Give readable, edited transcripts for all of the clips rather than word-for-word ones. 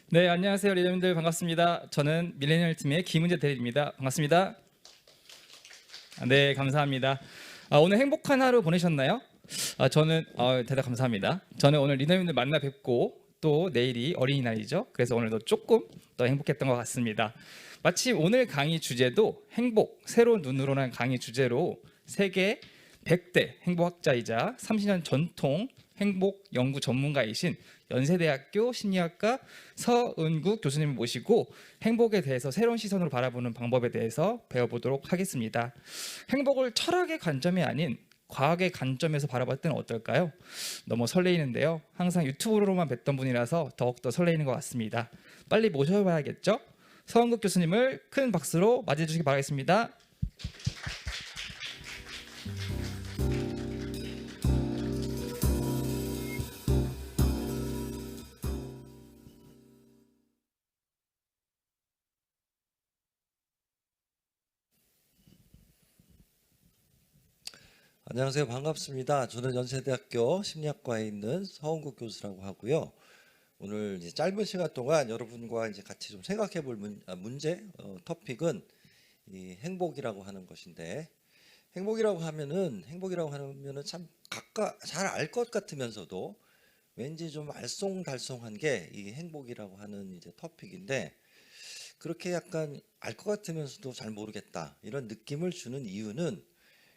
네, 안녕하세요, 리더님들 반갑습니다. 저는 밀레니얼 팀의 김은재 대리입니다. 반갑습니다. 네, 감사합니다. 오늘 행복한 하루 보내셨나요? 저는 대답 감사합니다. 저는 오늘 리더님들 만나 뵙고 또 내일이 어린이날이죠. 그래서 오늘도 조금 더 행복했던 것 같습니다. 마침 오늘 강의 주제도 행복, 새로운 눈으로란 강의 주제로 세계 100대 행복학자이자 30년 전통 행복 연구 전문가이신 연세대학교 심리학과 서은국 교수님을 모시고 행복에 대해서 새로운 시선으로 바라보는 방법에 대해서 배워보도록 하겠습니다. 행복을 철학의 관점이 아닌 과학의 관점에서 바라볼 때는 어떨까요? 너무 설레이는데요. 항상 유튜브로만 뵀던 분이라서 더욱더 설레이는 것 같습니다. 빨리 모셔봐야겠죠? 서은국 교수님을 큰 박수로 맞이해 주시기 바라겠습니다. 안녕하세요. 반갑습니다. 저는 연세대학교 심리학과에 있는 서은국 교수라고 하고요. 오늘 이제 짧은 시간 동안 여러분과 이제 같이 좀 생각해 볼 문제, 토픽은 이 행복이라고 하는 것인데, 행복이라고 하면은 참 각각 잘 알 것 같으면서도 왠지 좀 알쏭달쏭한 게 이 행복이라고 하는 이제 토픽인데, 그렇게 약간 알 것 같으면서도 잘 모르겠다 이런 느낌을 주는 이유는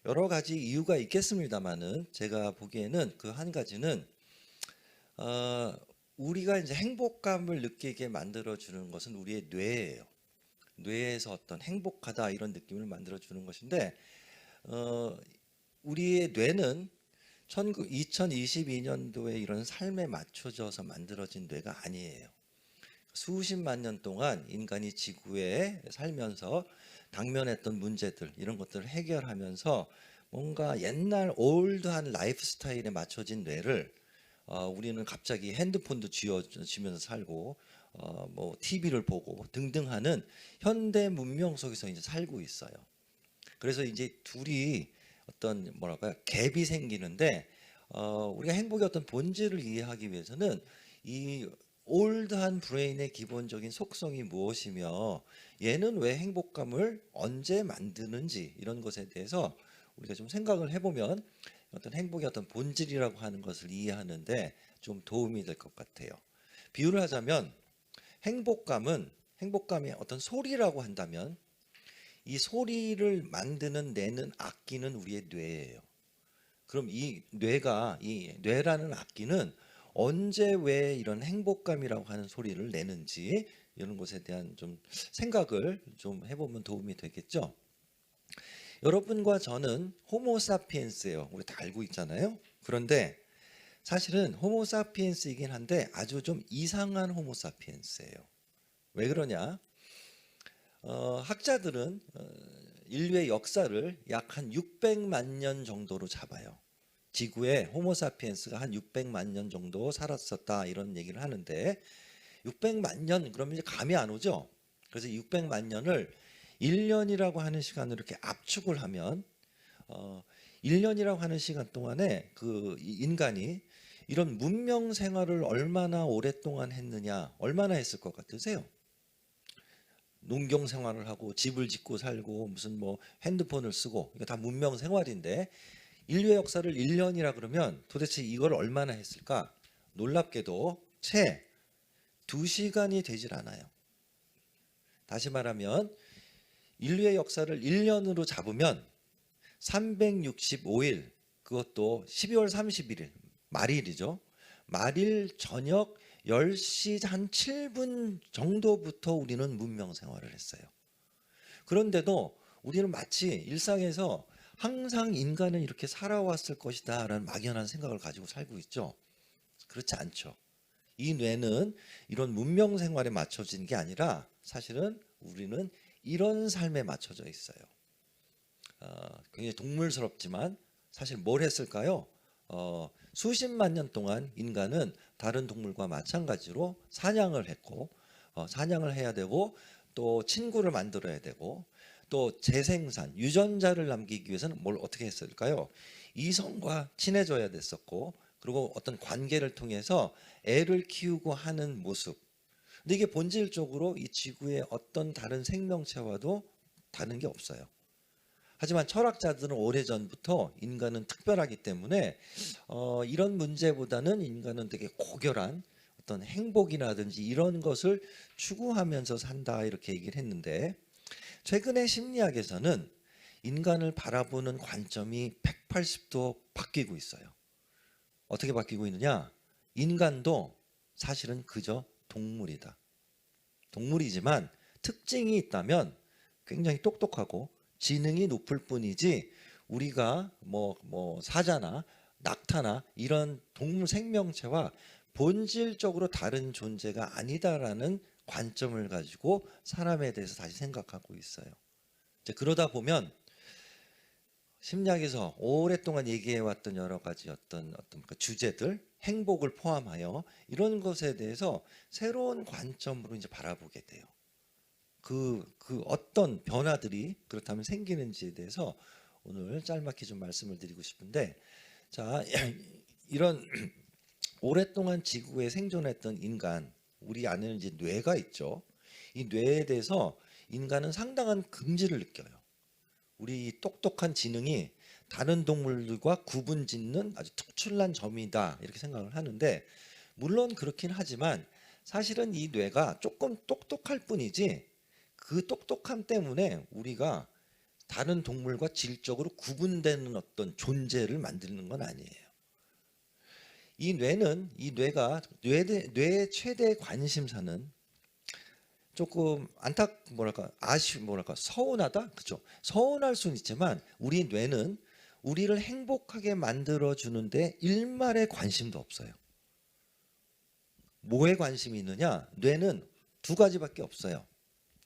여러 가지 이유가 있겠습니다만은, 제가 보기에는 그 한 가지는 어, 우리가 이제 행복감을 느끼게 만들어 주는 것은 우리의 뇌예요. 뇌에서 어떤 행복하다 이런 느낌을 만들어 주는 것인데, 어, 우리의 뇌는 2022년도에 이런 삶에 맞춰져서 만들어진 뇌가 아니에요. 수십만 년 동안 인간이 지구에 살면서 당면했던 문제들, 이런 것들을 해결하면서 뭔가 옛날 올드한 라이프 스타일에 맞춰진 뇌를, 우리는 갑자기 핸드폰도 쥐어쥐면서 살고, 뭐 TV를 보고 등등 하는 현대 문명 속에서 이제 살고 있어요. 그래서 이제 둘이 어떤 뭐랄까요, 갭이 생기는데, 우리가 행복의 어떤 본질을 이해하기 위해서는 이 올드한 브레인의 기본적인 속성이 무엇이며, 얘는 왜 행복감을 언제 만드는지, 이런 것에 대해서 우리가 좀 생각을 해보면 어떤 행복의 어떤 본질이라고 하는 것을 이해하는데 좀 도움이 될 것 같아요. 비유를 하자면, 행복감이 어떤 소리라고 한다면, 이 소리를 만드는 내는 악기는 우리의 뇌예요. 그럼 이 뇌라는 악기는 언제 왜 이런 행복감이라고 하는 소리를 내는지, 이런 것에 대한 좀 생각을 좀 해보면 도움이 되겠죠. 여러분과 저는 호모사피엔스예요. 우리 다 알고 있잖아요. 그런데 사실은 호모사피엔스이긴 한데 아주 좀 이상한 호모사피엔스예요. 왜 그러냐? 학자들은 인류의 역사를 약 한 600만 년 정도로 잡아요. 지구에 호모사피엔스가 한 600만 년 정도 살았었다, 이런 얘기를 하는데, 600만 년 그러면 이제 감이 안 오죠. 그래서 600만 년을 1년이라고 하는 시간으로 이렇게 압축을 하면, 1년이라고 하는 시간 동안에 그 인간이 이런 문명 생활을 얼마나 오랫동안 했느냐, 얼마나 했을 것 같으세요? 농경 생활을 하고 집을 짓고 살고 무슨 뭐 핸드폰을 쓰고, 이거 다 문명 생활인데, 인류의 역사를 1년이라 그러면 도대체 이걸 얼마나 했을까? 놀랍게도 채 2시간이 되질 않아요. 다시 말하면 인류의 역사를 1년으로 잡으면 365일, 그것도 12월 31일 말일이죠. 말일 저녁 10시 한 7분 정도부터 우리는 문명 생활을 했어요. 그런데도 우리는 마치 일상에서 항상 인간은 이렇게 살아왔을 것이다 라는 막연한 생각을 가지고 살고 있죠. 그렇지 않죠. 이 뇌는 이런 문명 생활에 맞춰진 게 아니라 사실은 우리는 이런 삶에 맞춰져 있어요. 굉장히 동물스럽지만 사실 뭘 했을까요? 수십만 년 동안 인간은 다른 동물과 마찬가지로 사냥을 했고, 사냥을 해야 되고, 또 친구를 만들어야 되고, 또 재생산, 유전자를 남기기 위해서는 뭘 어떻게 했을까요? 이성과 친해져야 됐었고, 그리고 어떤 관계를 통해서 애를 키우고 하는 모습, 근데 이게 본질적으로 이 지구의 어떤 다른 생명체와도 다른 게 없어요. 하지만 철학자들은 오래전부터 인간은 특별하기 때문에 이런 문제보다는 인간은 되게 고결한 어떤 행복이라든지 이런 것을 추구하면서 산다 이렇게 얘기를 했는데, 최근에 심리학에서는 인간을 바라보는 관점이 180도 바뀌고 있어요. 어떻게 바뀌고 있느냐? 인간도 사실은 그저 동물이다. 동물이지만 특징이 있다면 굉장히 똑똑하고 지능이 높을 뿐이지, 우리가 사자나 낙타나 이런 동물 생명체와 본질적으로 다른 존재가 아니다라는 관점을 가지고 사람에 대해서 다시 생각하고 있어요. 이제 그러다 보면 심리학에서 오랫동안 얘기해왔던 여러 가지 어떤 그 주제들, 행복을 포함하여 이런 것에 대해서 새로운 관점으로 이제 바라보게 돼요. 그 어떤 변화들이 그렇다면 생기는지에 대해서 오늘 짤막히 좀 말씀을 드리고 싶은데, 자, 이런 오랫동안 지구에 생존했던 인간, 우리 안에는 이제 뇌가 있죠. 이 뇌에 대해서 인간은 상당한 긍지를 느껴요. 우리 똑똑한 지능이 다른 동물들과 구분짓는 아주 특출난 점이다 이렇게 생각을 하는데, 물론 그렇긴 하지만 사실은 이 뇌가 조금 똑똑할 뿐이지 그 똑똑함 때문에 우리가 다른 동물과 질적으로 구분되는 어떤 존재를 만드는 건 아니에요. 이 뇌가 뇌의 최대 관심사는 조금 서운하다, 그렇죠? 서운할 수는 있지만 우리 뇌는 우리를 행복하게 만들어 주는데 일말의 관심도 없어요. 뭐에 관심이 있느냐? 뇌는 두 가지밖에 없어요.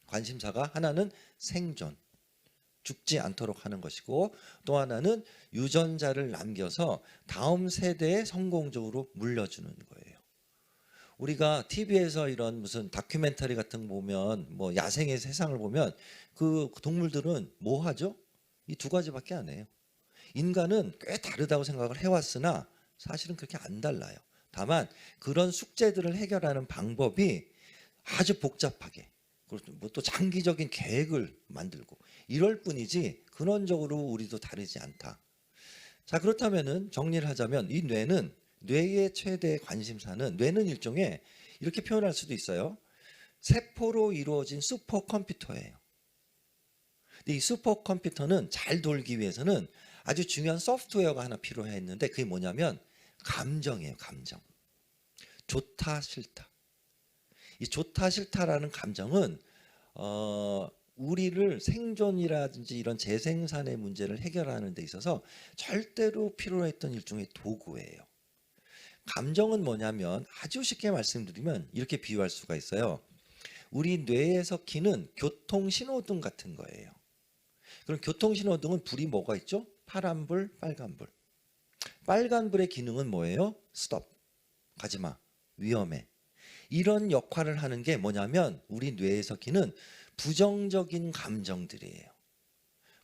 관심사가 하나는 생존, 죽지 않도록 하는 것이고, 또 하나는 유전자를 남겨서 다음 세대에 성공적으로 물려주는 거예요. 우리가 TV에서 이런 무슨 다큐멘터리 같은 거 보면, 야생의 세상을 보면 그 동물들은 뭐 하죠? 이 두 가지밖에 안 해요. 인간은 꽤 다르다고 생각을 해왔으나 사실은 그렇게 안 달라요. 다만 그런 숙제들을 해결하는 방법이 아주 복잡하게, 그리고 또 장기적인 계획을 만들고 이럴 뿐이지 근원적으로 우리도 다르지 않다. 자, 그렇다면은 정리를 하자면 이 뇌의 최대 관심사는, 뇌는 일종의, 이렇게 표현할 수도 있어요, 세포로 이루어진 슈퍼컴퓨터예요. 근데 이 슈퍼컴퓨터는 잘 돌기 위해서는 아주 중요한 소프트웨어가 하나 필요했는데, 그게 뭐냐면 감정이에요. 감정. 좋다 싫다. 이 좋다 싫다라는 감정은 우리를 생존이라든지 이런 재생산의 문제를 해결하는 데 있어서 절대로 필요했던 일종의 도구예요. 감정은 뭐냐면, 아주 쉽게 말씀드리면 이렇게 비유할 수가 있어요. 우리 뇌에서 켜는 교통 신호등 같은 거예요. 그럼 교통 신호등은 불이 뭐가 있죠? 파란불, 빨간불. 빨간불의 기능은 뭐예요? 스톱, 가지마, 위험해. 이런 역할을 하는 게 뭐냐면 우리 뇌에서 켜는 부정적인 감정들이에요.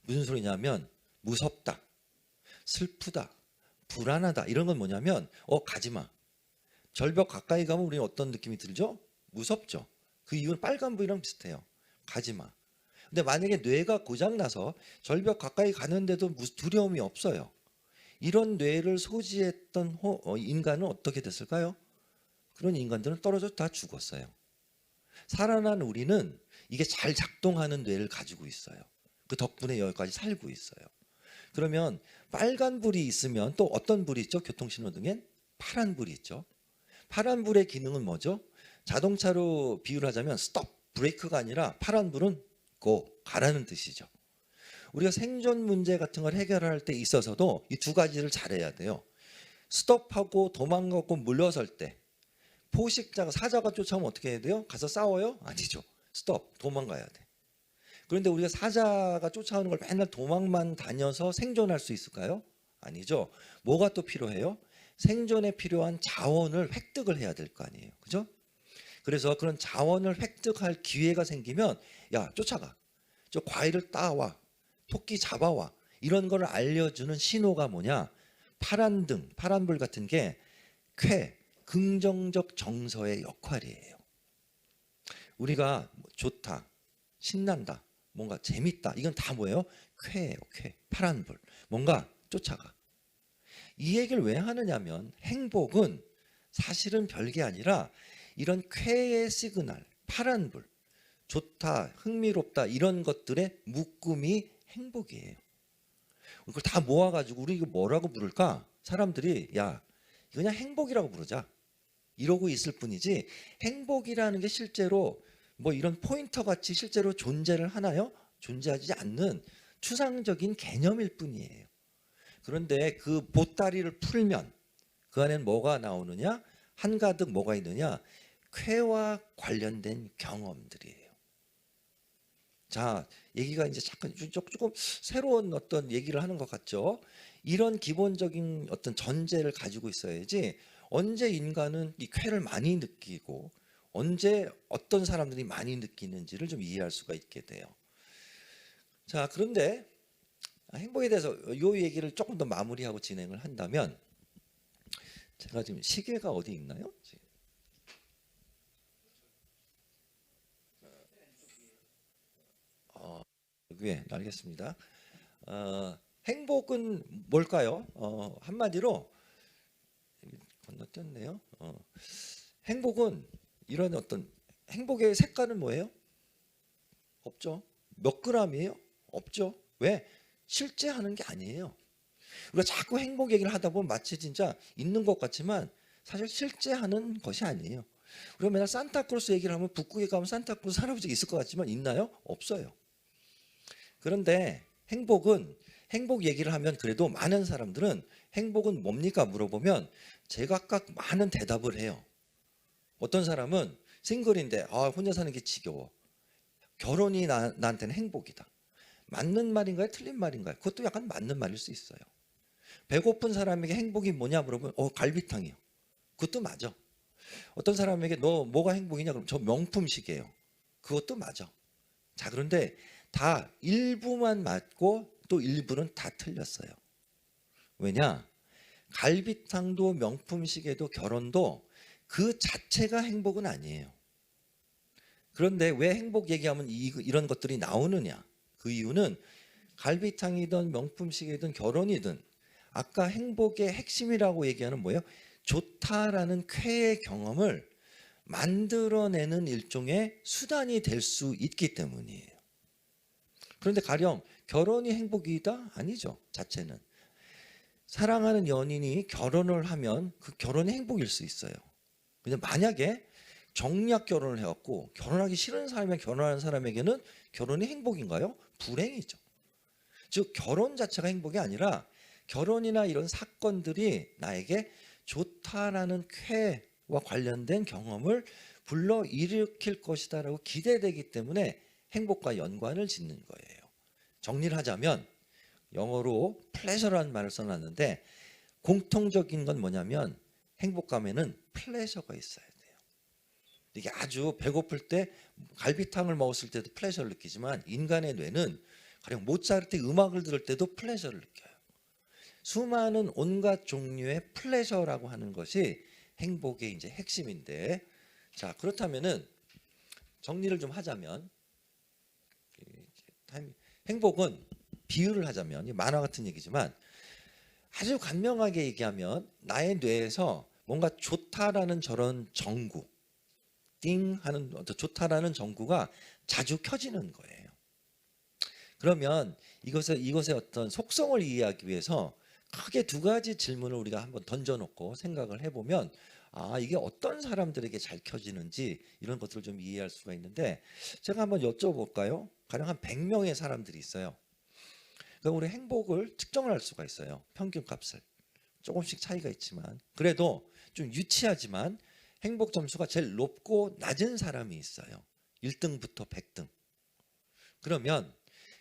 무슨 소리냐면 무섭다, 슬프다, 불안하다, 이런 건 뭐냐면 가지마. 절벽 가까이 가면 우리는 어떤 느낌이 들죠? 무섭죠. 그 이유는 빨간불이랑 비슷해요. 가지마. 근데 만약에 뇌가 고장나서 절벽 가까이 가는데도 두려움이 없어요. 이런 뇌를 소지했던 인간은 어떻게 됐을까요? 그런 인간들은 떨어져 다 죽었어요. 살아난 우리는 이게 잘 작동하는 뇌를 가지고 있어요. 그 덕분에 여기까지 살고 있어요. 그러면 빨간불이 있으면 또 어떤 불이 있죠? 교통신호등엔 파란불이 있죠. 파란불의 기능은 뭐죠? 자동차로 비유를 하자면 스톱, 브레이크가 아니라 파란불은 고, 가라는 뜻이죠. 우리가 생존 문제 같은 걸 해결할 때 있어서도 이 두 가지를 잘해야 돼요. 스톱하고 도망가고 물러설 때, 사자가 쫓아오면 어떻게 해야 돼요? 가서 싸워요? 아니죠. 스톱, 도망가야 돼. 그런데 우리가 사자가 쫓아오는 걸 맨날 도망만 다녀서 생존할 수 있을까요? 아니죠. 뭐가 또 필요해요? 생존에 필요한 자원을 획득을 해야 될 거 아니에요. 그죠? 그래서 그런 자원을 획득할 기회가 생기면, 야, 쫓아가. 저 과일을 따와. 토끼 잡아와. 이런 걸 알려주는 신호가 뭐냐? 파란등, 파란불 같은 게 긍정적 정서의 역할이에요. 우리가 뭐 좋다, 신난다, 뭔가 재밌다, 이건 다 뭐예요? 쾌예요. 쾌. 파란불. 뭔가 쫓아가. 이 얘기를 왜 하느냐면 행복은 사실은 별게 아니라 이런 쾌의 시그널, 파란불, 좋다, 흥미롭다 이런 것들의 묶음이 행복이에요. 그걸 다 모아가지고 우리 이거 뭐라고 부를까? 사람들이 야 이거 그냥 행복이라고 부르자 이러고 있을 뿐이지 행복이라는 게 실제로 뭐 이런 포인터 같이 실제로 존재를 하나요? 존재하지 않는 추상적인 개념일 뿐이에요. 그런데 그 보따리를 풀면 그 안에는 뭐가 나오느냐? 한가득 뭐가 있느냐? 쾌와 관련된 경험들이에요. 자, 얘기가 이제 잠깐 조금 새로운 어떤 얘기를 하는 것 같죠? 이런 기본적인 어떤 전제를 가지고 있어야지 언제 인간은 이 쾌를 많이 느끼고 언제 어떤 사람들이 많이 느끼는지를 좀 이해할 수가 있게 돼요. 자, 그런데 행복에 대해서 이 얘기를 조금 더 마무리하고 진행을 한다면 제가 지금 시계가 어디 있나요? 위에 알겠습니다. 행복은 뭘까요? 한마디로 건너뛰었네요. 행복은 이런 어떤 행복의 색깔은 뭐예요? 없죠. 몇 그램이에요? 없죠. 왜? 실제 하는 게 아니에요. 우리가 자꾸 행복 얘기를 하다 보면 마치 진짜 있는 것 같지만 사실 실제 하는 것이 아니에요. 우리가 맨날 산타크로스 얘기를 하면 북극에 가면 산타크로스 할아버지가 있을 것 같지만 있나요? 없어요. 그런데 행복은 행복 얘기를 하면 그래도 많은 사람들은 행복은 뭡니까 물어보면 제각각 많은 대답을 해요. 어떤 사람은 싱글인데 혼자 사는 게 지겨워. 결혼이 나한테는 행복이다. 맞는 말인가요? 틀린 말인가요? 그것도 약간 맞는 말일 수 있어요. 배고픈 사람에게 행복이 뭐냐 물어보면 갈비탕이요. 그것도 맞아. 어떤 사람에게 너 뭐가 행복이냐 그러면 저 명품시계예요. 그것도 맞아. 자, 그런데 다 일부만 맞고 또 일부는 다 틀렸어요. 왜냐? 갈비탕도 명품시계도 결혼도 그 자체가 행복은 아니에요. 그런데 왜 행복 얘기하면 이런 것들이 나오느냐? 그 이유는 갈비탕이든 명품시계든 결혼이든 아까 행복의 핵심이라고 얘기하는 뭐예요? 좋다라는 쾌의 경험을 만들어내는 일종의 수단이 될 수 있기 때문이에요. 그런데 가령 결혼이 행복이다? 아니죠. 자체는. 사랑하는 연인이 결혼을 하면 그 결혼이 행복일 수 있어요. 근데 만약에 정략 결혼을 해갖고 결혼하기 싫은 사람이랑 결혼하는 사람에게는 결혼이 행복인가요? 불행이죠. 즉 결혼 자체가 행복이 아니라 결혼이나 이런 사건들이 나에게 좋다라는 쾌와 관련된 경험을 불러일으킬 것이다라고 기대되기 때문에 행복과 연관을 짓는 거예요. 정리를 하자면 영어로 pleasure라는 말을 써놨는데 공통적인 건 뭐냐면 행복감에는 플레저가 있어야 돼요. 이게 아주 배고플 때 갈비탕을 먹었을 때도 플레저를 느끼지만 인간의 뇌는 가령 모차르트 음악을 들을 때도 플레저를 느껴요. 수많은 온갖 종류의 플레저라고 하는 것이 행복의 이제 핵심인데, 자 그렇다면은 정리를 좀 하자면 행복은 비유를 하자면 만화 같은 얘기지만 아주 간명하게 얘기하면 나의 뇌에서 뭔가 좋다라는 저런 전구, 띵 하는 어떤 좋다라는 전구가 자주 켜지는 거예요. 그러면 이것의 어떤 속성을 이해하기 위해서 크게 두 가지 질문을 우리가 한번 던져놓고 생각을 해보면 이게 어떤 사람들에게 잘 켜지는지 이런 것들을 좀 이해할 수가 있는데 제가 한번 여쭤볼까요? 가령 한 100명의 사람들이 있어요. 그럼 우리 행복을 측정을 할 수가 있어요. 평균값을. 조금씩 차이가 있지만 그래도 좀 유치하지만 행복 점수가 제일 높고 낮은 사람이 있어요. 1등부터 100등. 그러면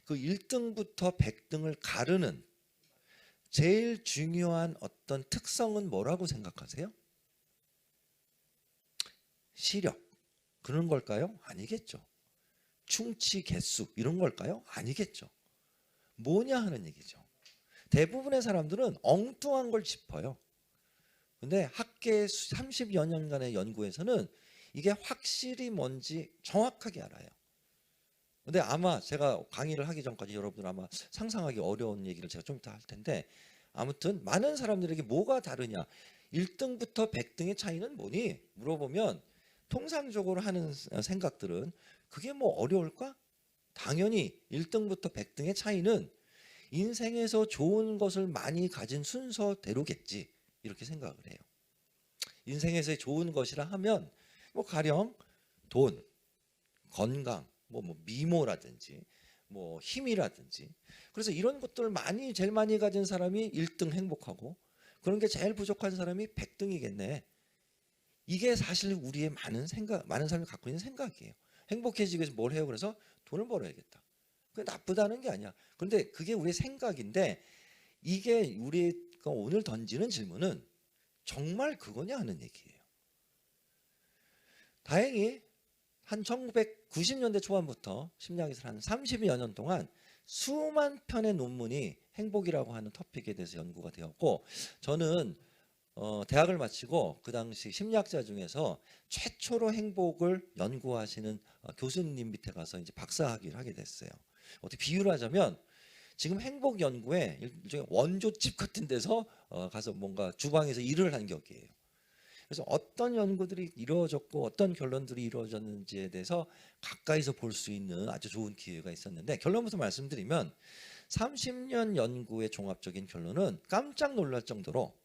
그 1등부터 100등을 가르는 제일 중요한 어떤 특성은 뭐라고 생각하세요? 시력. 그런 걸까요? 아니겠죠. 충치 개수 이런 걸까요? 아니겠죠. 뭐냐 하는 얘기죠. 대부분의 사람들은 엉뚱한 걸 짚어요. 근데 학계 30여 년간의 연구에서는 이게 확실히 뭔지 정확하게 알아요. 근데 아마 제가 강의를 하기 전까지 여러분들 아마 상상하기 어려운 얘기를 제가 좀 이따 할 텐데, 아무튼 많은 사람들에게 뭐가 다르냐, 1등부터 100등의 차이는 뭐니 물어보면 통상적으로 하는 생각들은 그게 뭐 어려울까? 당연히 1등부터 100등의 차이는 인생에서 좋은 것을 많이 가진 순서대로겠지, 이렇게 생각을 해요. 인생에서의 좋은 것이라 하면 뭐 가령 돈, 건강, 뭐 미모라든지 뭐 힘이라든지, 그래서 이런 것들을 제일 많이 가진 사람이 1등 행복하고, 그런 게 제일 부족한 사람이 100등이겠네. 이게 사실 우리의 많은 사람이 갖고 있는 생각이에요. 행복해지기 위해서 뭘 해요? 그래서 돈을 벌어야겠다. 그게 나쁘다는 게 아니야. 그런데 그게 우리의 생각인데, 이게 우리가 오늘 던지는 질문은 정말 그거냐 하는 얘기예요. 다행히 한 1990년대 초반부터 심리학에서 한 30여 년 동안 수만 편의 논문이 행복이라고 하는 토픽에 대해서 연구가 되었고, 저는 대학을 마치고 그 당시 심리학자 중에서 최초로 행복을 연구하시는 교수님 밑에 가서 이제 박사학위를 하게 됐어요. 어떻게 비유를 하자면 지금 행복 연구에 일종의 원조집 같은 데서 가서 뭔가 주방에서 일을 한 격이에요. 그래서 어떤 연구들이 이루어졌고 어떤 결론들이 이루어졌는지에 대해서 가까이서 볼 수 있는 아주 좋은 기회가 있었는데, 결론부터 말씀드리면 30년 연구의 종합적인 결론은 깜짝 놀랄 정도로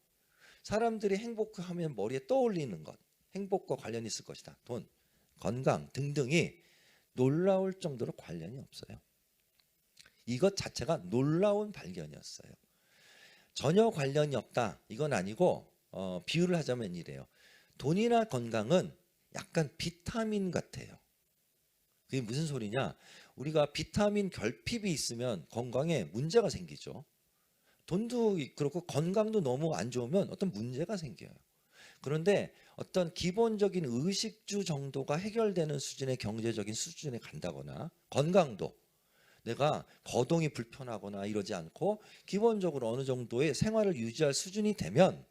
사람들이 행복하면 머리에 떠올리는 것, 행복과 관련이 있을 것이다. 돈, 건강 등등이 놀라울 정도로 관련이 없어요. 이것 자체가 놀라운 발견이었어요. 전혀 관련이 없다, 이건 아니고 비유를 하자면 이래요. 돈이나 건강은 약간 비타민 같아요. 그게 무슨 소리냐? 우리가 비타민 결핍이 있으면 건강에 문제가 생기죠. 돈도 그렇고 건강도 너무 안 좋으면 어떤 문제가 생겨요. 그런데 어떤 기본적인 의식주 정도가 해결되는 수준의 경제적인 수준에 간다거나, 건강도 내가 거동이 불편하거나 이러지 않고 기본적으로 어느 정도의 생활을 유지할 수준이 되면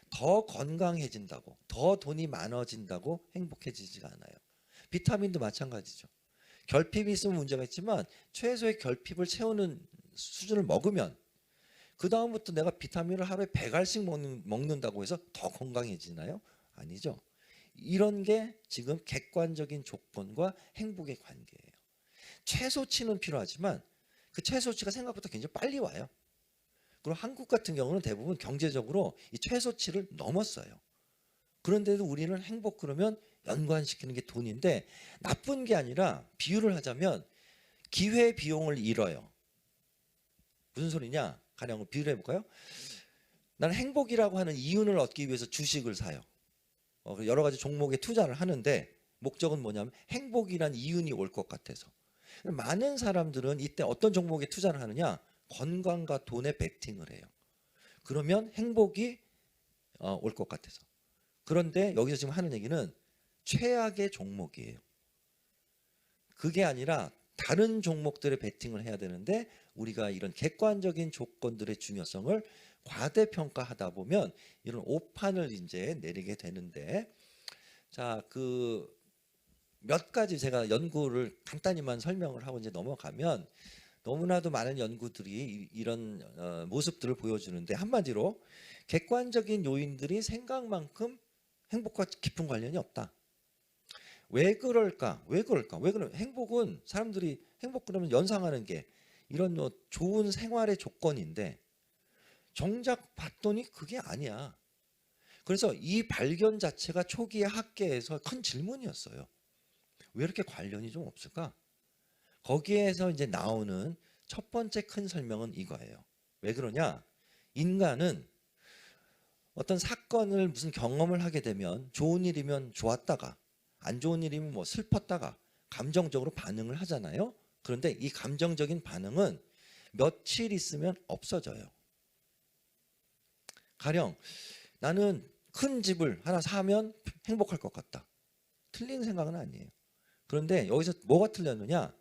더 건강해진다고, 더 돈이 많아진다고 행복해지지가 않아요. 비타민도 마찬가지죠. 결핍이 있으면 문제가 있지만 최소의 결핍을 채우는 수준을 먹으면 그 다음부터 내가 비타민을 하루에 100알씩 먹는다고 해서 더 건강해지나요? 아니죠. 이런 게 지금 객관적인 조건과 행복의 관계예요. 최소치는 필요하지만 그 최소치가 생각보다 굉장히 빨리 와요. 그리고 한국 같은 경우는 대부분 경제적으로 이 최소치를 넘었어요. 그런데도 우리는 행복 그러면 연관시키는 게 돈인데, 나쁜 게 아니라 비유를 하자면 기회 비용을 잃어요. 무슨 소리냐? 가령 비유를 해볼까요? 나는 행복이라고 하는 이윤을 얻기 위해서 주식을 사요. 여러 가지 종목에 투자를 하는데 목적은 뭐냐면 행복이란 이윤이 올 것 같아서. 많은 사람들은 이때 어떤 종목에 투자를 하느냐? 건강과 돈에 베팅을 해요. 그러면 행복이 올 것 같아서. 그런데 여기서 지금 하는 얘기는 최악의 종목이에요. 그게 아니라 다른 종목들에 베팅을 해야 되는데, 우리가 이런 객관적인 조건들의 중요성을 과대평가하다 보면 이런 오판을 이제 내리게 되는데, 자, 몇 가지 제가 연구를 간단히만 설명을 하고 이제 넘어가면, 너무나도 많은 연구들이 이런 모습들을 보여주는데, 한마디로 객관적인 요인들이 생각만큼 행복과 깊은 관련이 없다. 왜 그럴까? 왜 그러면 행복은 사람들이 행복 그러면 연상하는 게 이런 좋은 생활의 조건인데, 정작 봤더니 그게 아니야. 그래서 이 발견 자체가 초기에 학계에서 큰 질문이었어요. 왜 이렇게 관련이 좀 없을까? 거기에서 이제 나오는 첫 번째 큰 설명은 이거예요. 왜 그러냐? 인간은 어떤 사건을 무슨 경험을 하게 되면 좋은 일이면 좋았다가 안 좋은 일이면 뭐 슬펐다가 감정적으로 반응을 하잖아요. 그런데 이 감정적인 반응은 며칠 있으면 없어져요. 가령 나는 큰 집을 하나 사면 행복할 것 같다. 틀린 생각은 아니에요. 그런데 여기서 뭐가 틀렸느냐?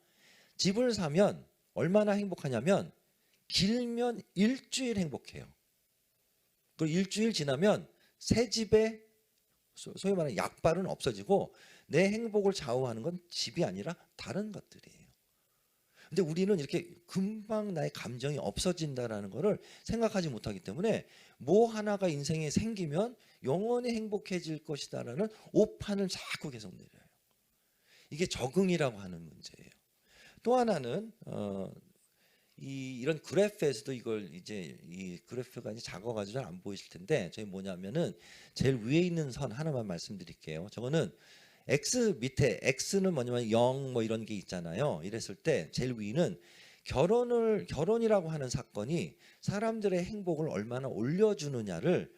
집을 사면 얼마나 행복하냐면 길면 일주일 행복해요. 그리고 일주일 지나면 새 집에 소위 말하는 약발은 없어지고 내 행복을 좌우하는 건 집이 아니라 다른 것들이에요. 근데 우리는 이렇게 금방 나의 감정이 없어진다라는 거를 생각하지 못하기 때문에 뭐 하나가 인생에 생기면 영원히 행복해질 것이다라는 오판을 자꾸 계속 내려요. 이게 적응이라고 하는 문제예요. 또 하나는 이런 그래프에서도 이걸 이제 이 그래프가 이제 작아가지고 잘 안 보이실 텐데 저희 뭐냐면은 제일 위에 있는 선 하나만 말씀드릴게요. 저거는 X 밑에 X는 뭐냐면 0 뭐 이런 게 있잖아요. 이랬을 때 제일 위는 결혼이라고 하는 사건이 사람들의 행복을 얼마나 올려주느냐를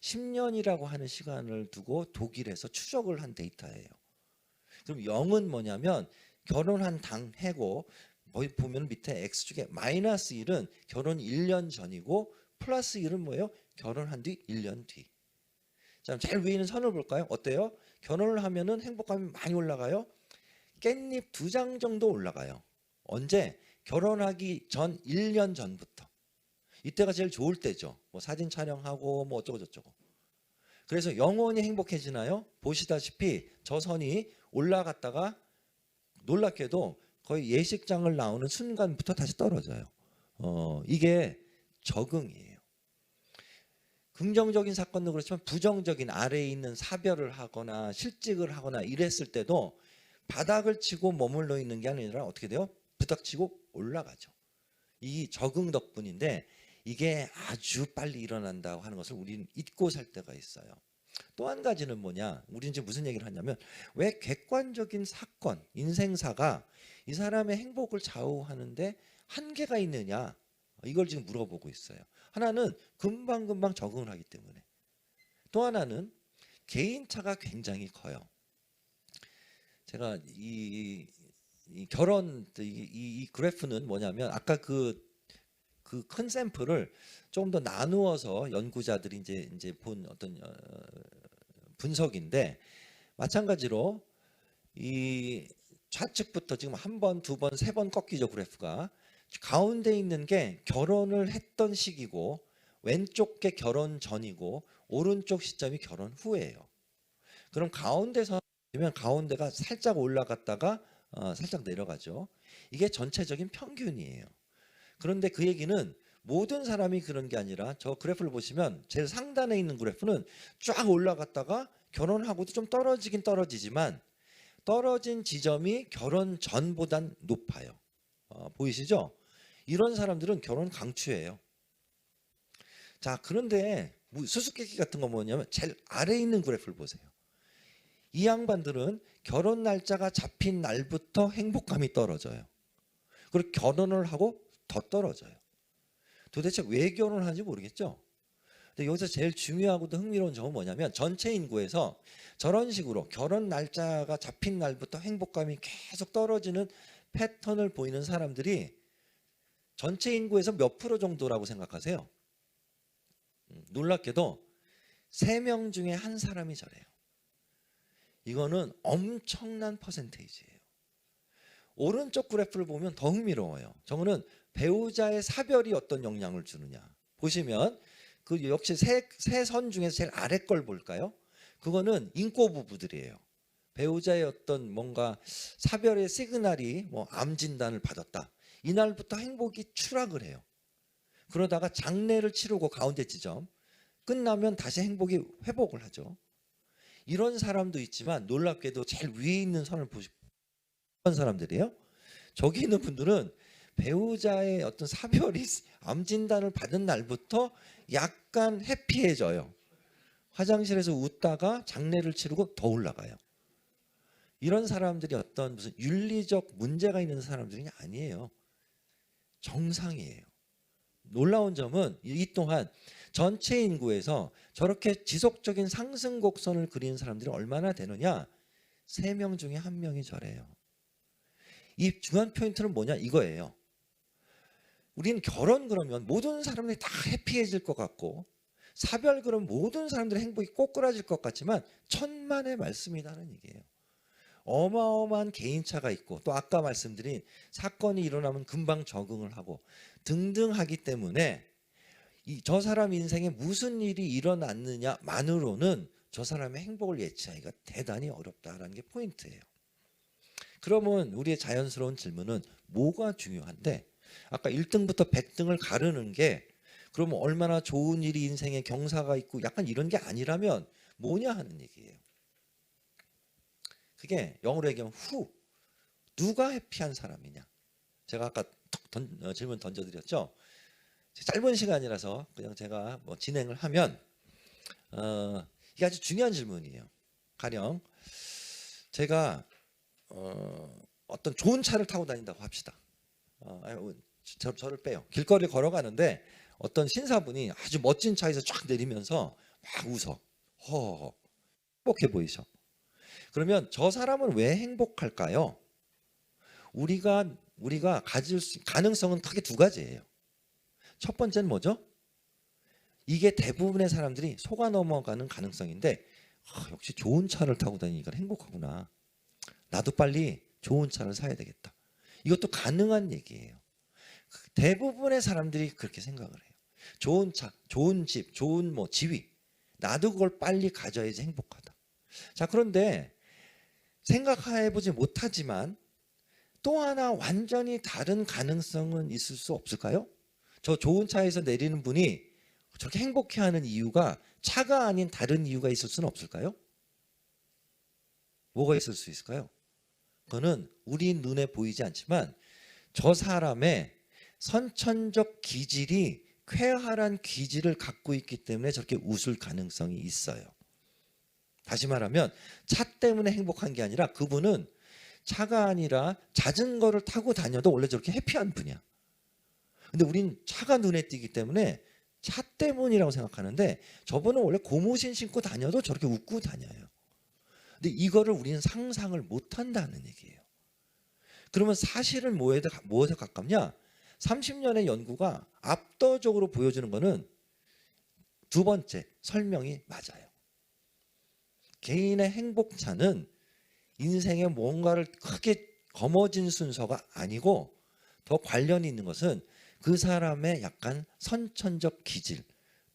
10년이라고 하는 시간을 두고 독일에서 추적을 한 데이터예요. 그럼 0은 뭐냐면 결혼한 당해고 보면 밑에 X축에 마이너스 1은 결혼 1년 전이고 플러스 1은 뭐예요? 결혼한 뒤 1년 뒤. 자, 제일 위에 있는 선을 볼까요? 어때요? 결혼을 하면은 행복감이 많이 올라가요. 깻잎 2장 정도 올라가요. 언제? 결혼하기 전 1년 전부터. 이때가 제일 좋을 때죠. 뭐 사진 촬영하고 뭐 어쩌고 저쩌고. 그래서 영원히 행복해지나요? 보시다시피 저 선이 올라갔다가 놀랍게도 거의 예식장을 나오는 순간부터 다시 떨어져요. 이게 적응이에요. 긍정적인 사건도 그렇지만 부정적인 아래에 있는 사별을 하거나 실직을 하거나 이랬을 때도 바닥을 치고 머물러 있는 게 아니라 어떻게 돼요? 부닥치고 올라가죠. 이 적응 덕분인데 이게 아주 빨리 일어난다고 하는 것을 우리는 잊고 살 때가 있어요. 또 한 가지는 뭐냐? 우리는 지금 무슨 얘기를 하냐면 왜 객관적인 사건, 인생사가 이 사람의 행복을 좌우하는데 한계가 있느냐? 이걸 지금 물어보고 있어요. 하나는 금방금방 적응을 하기 때문에. 또 하나는 개인차가 굉장히 커요. 제가 이 결혼 이 그래프는 뭐냐면 아까 그 큰 샘플을 조금 더 나누어서 연구자들이 이제 본 어떤 분석인데 마찬가지로 이 좌측부터 지금 한 번, 두 번, 세 번 꺾이죠 그래프가. 가운데 있는 게 결혼을 했던 시기고 왼쪽 게 결혼 전이고 오른쪽 시점이 결혼 후예요. 그럼 가운데서 보면 가운데가 살짝 올라갔다가 살짝 내려가죠. 이게 전체적인 평균이에요. 그런데 그 얘기는 모든 사람이 그런 게 아니라 저 그래프를 보시면 제일 상단에 있는 그래프는 쫙 올라갔다가 결혼하고도 좀 떨어지긴 떨어지지만 떨어진 지점이 결혼 전보단 높아요. 보이시죠? 이런 사람들은 결혼 강추예요. 자, 그런데 수수께끼 같은 거 뭐냐면 제일 아래에 있는 그래프를 보세요. 이 양반들은 결혼 날짜가 잡힌 날부터 행복감이 떨어져요. 그리고 결혼을 하고 더 떨어져요. 도대체 왜 결혼하는지 모르겠죠? 근데 여기서 제일 중요하고도 흥미로운 점은 뭐냐면 전체 인구에서 저런 식으로 결혼 날짜가 잡힌 날부터 행복감이 계속 떨어지는 패턴을 보이는 사람들이 전체 인구에서 몇 프로 정도라고 생각하세요? 놀랍게도 3명 중에 한 사람이 저래요. 이거는 엄청난 퍼센테이지예요. 오른쪽 그래프를 보면 더 흥미로워요. 저거는 배우자의 사별이 어떤 영향을 주느냐. 보시면 그 역시 세 선 중에서 제일 아래 걸 볼까요? 그거는 인꼬 부부들이에요. 배우자의 어떤 뭔가 사별의 시그널이 뭐 암 진단을 받았다. 이날부터 행복이 추락을 해요. 그러다가 장례를 치르고 가운데 지점 끝나면 다시 행복이 회복을 하죠. 이런 사람도 있지만 놀랍게도 제일 위에 있는 선을 보시면 어떤 사람들이에요? 저기 있는 분들은 배우자의 어떤 사별이 암 진단을 받은 날부터 약간 해피해져요. 화장실에서 웃다가 장례를 치르고 더 올라가요. 이런 사람들이 어떤 무슨 윤리적 문제가 있는 사람들이 아니에요. 정상이에요. 놀라운 점은 이 또한 전체 인구에서 저렇게 지속적인 상승 곡선을 그리는 사람들이 얼마나 되느냐? 3명 중에 1명이 저래요. 이 중요한 포인트는 뭐냐? 이거예요. 우리는 결혼 그러면 모든 사람들이 다 해피해질 것 같고 사별 그러면 모든 사람들의 행복이 꼬꾸라질 것 같지만 천만의 말씀이라는 얘기예요. 어마어마한 개인차가 있고 또 아까 말씀드린 사건이 일어나면 금방 적응을 하고 등등 하기 때문에 저 사람 인생에 무슨 일이 일어났느냐만으로는 저 사람의 행복을 예측하기가 대단히 어렵다라는 게 포인트예요. 그러면 우리의 자연스러운 질문은 뭐가 중요한데, 아까 1등부터 100등을 가르는 게 그러면 얼마나 좋은 일이 인생에 경사가 있고 약간 이런 게 아니라면 뭐냐 하는 얘기예요. 그게 영어로 얘기하면 who, 누가 해피한 사람이냐. 제가 아까 질문 던져드렸죠. 짧은 시간이라서 그냥 제가 뭐 진행을 하면 이게 아주 중요한 질문이에요. 가령 제가 어떤 좋은 차를 타고 다닌다고 합시다. 저를 빼요. 길거리를 걸어가는데 어떤 신사분이 아주 멋진 차에서 쫙 내리면서 막 웃어. 허허허. 행복해 보이셔. 그러면 저 사람은 왜 행복할까요? 우리가 가질 가능성은 크게 두 가지예요. 첫 번째는 뭐죠? 이게 대부분의 사람들이 속아 넘어가는 가능성인데, 역시 좋은 차를 타고 다니니까 행복하구나. 나도 빨리 좋은 차를 사야 되겠다. 이것도 가능한 얘기예요. 대부분의 사람들이 그렇게 생각을 해요. 좋은 차, 좋은 집, 좋은 뭐 지위. 나도 그걸 빨리 가져야지 행복하다. 자, 그런데 생각해보지 못하지만 또 하나 완전히 다른 가능성은 있을 수 없을까요? 저 좋은 차에서 내리는 분이 저렇게 행복해하는 이유가 차가 아닌 다른 이유가 있을 수는 없을까요? 뭐가 있을 수 있을까요? 그거는 우리 눈에 보이지 않지만 저 사람의 선천적 기질이 쾌활한 기질을 갖고 있기 때문에 저렇게 웃을 가능성이 있어요. 다시 말하면 차 때문에 행복한 게 아니라 그분은 차가 아니라 자전거를 타고 다녀도 원래 저렇게 해피한 분이야. 근데 우린 차가 눈에 띄기 때문에 차 때문이라고 생각하는데 저분은 원래 고무신 신고 다녀도 저렇게 웃고 다녀요. 근데 이거를 우리는 상상을 못한다는 얘기예요. 그러면 사실은 뭐에서 가깝냐? 30년의 연구가 압도적으로 보여주는 거는 두 번째, 설명이 맞아요. 개인의 행복차는 인생에 뭔가를 크게 거머쥔 순서가 아니고 더 관련이 있는 것은 그 사람의 약간 선천적 기질,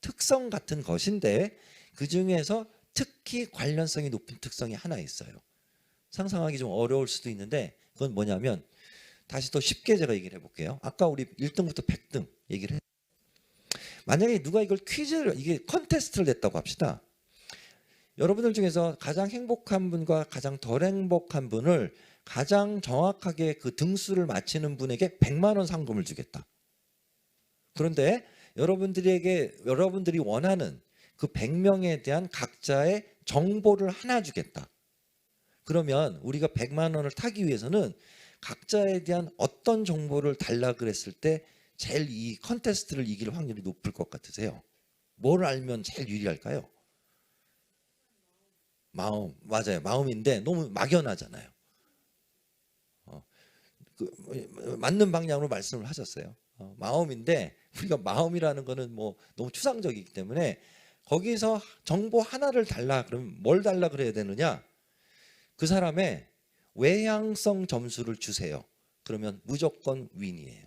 특성 같은 것인데 그 중에서 특히 관련성이 높은 특성이 하나 있어요. 상상하기 좀 어려울 수도 있는데 그건 뭐냐면 다시 또 쉽게 제가 얘기를 해볼게요. 아까 우리 1등부터 100등 얘기를 했어요. 만약에 누가 이걸 퀴즈를, 이게 컨테스트를 냈다고 합시다. 여러분들 중에서 가장 행복한 분과 가장 덜 행복한 분을 가장 정확하게 그 등수를 맞히는 분에게 100만 원 상금을 주겠다. 그런데 여러분들이 원하는 그 100명에 대한 각자의 정보를 하나 주겠다. 그러면 우리가 100만 원을 타기 위해서는 각자에 대한 어떤 정보를 달라 그랬을 때 제일 이 컨테스트를 이길 확률이 높을 것 같으세요? 뭘 알면 제일 유리할까요? 마음, 맞아요. 마음인데 너무 막연하잖아요. 맞는 방향으로 말씀을 하셨어요. 마음인데 우리가 마음이라는 거는 뭐 너무 추상적이기 때문에 거기서 정보 하나를 달라 그러면 뭘 달라 그래야 되느냐? 그 사람의 외향성 점수를 주세요. 그러면 무조건 윈이에요.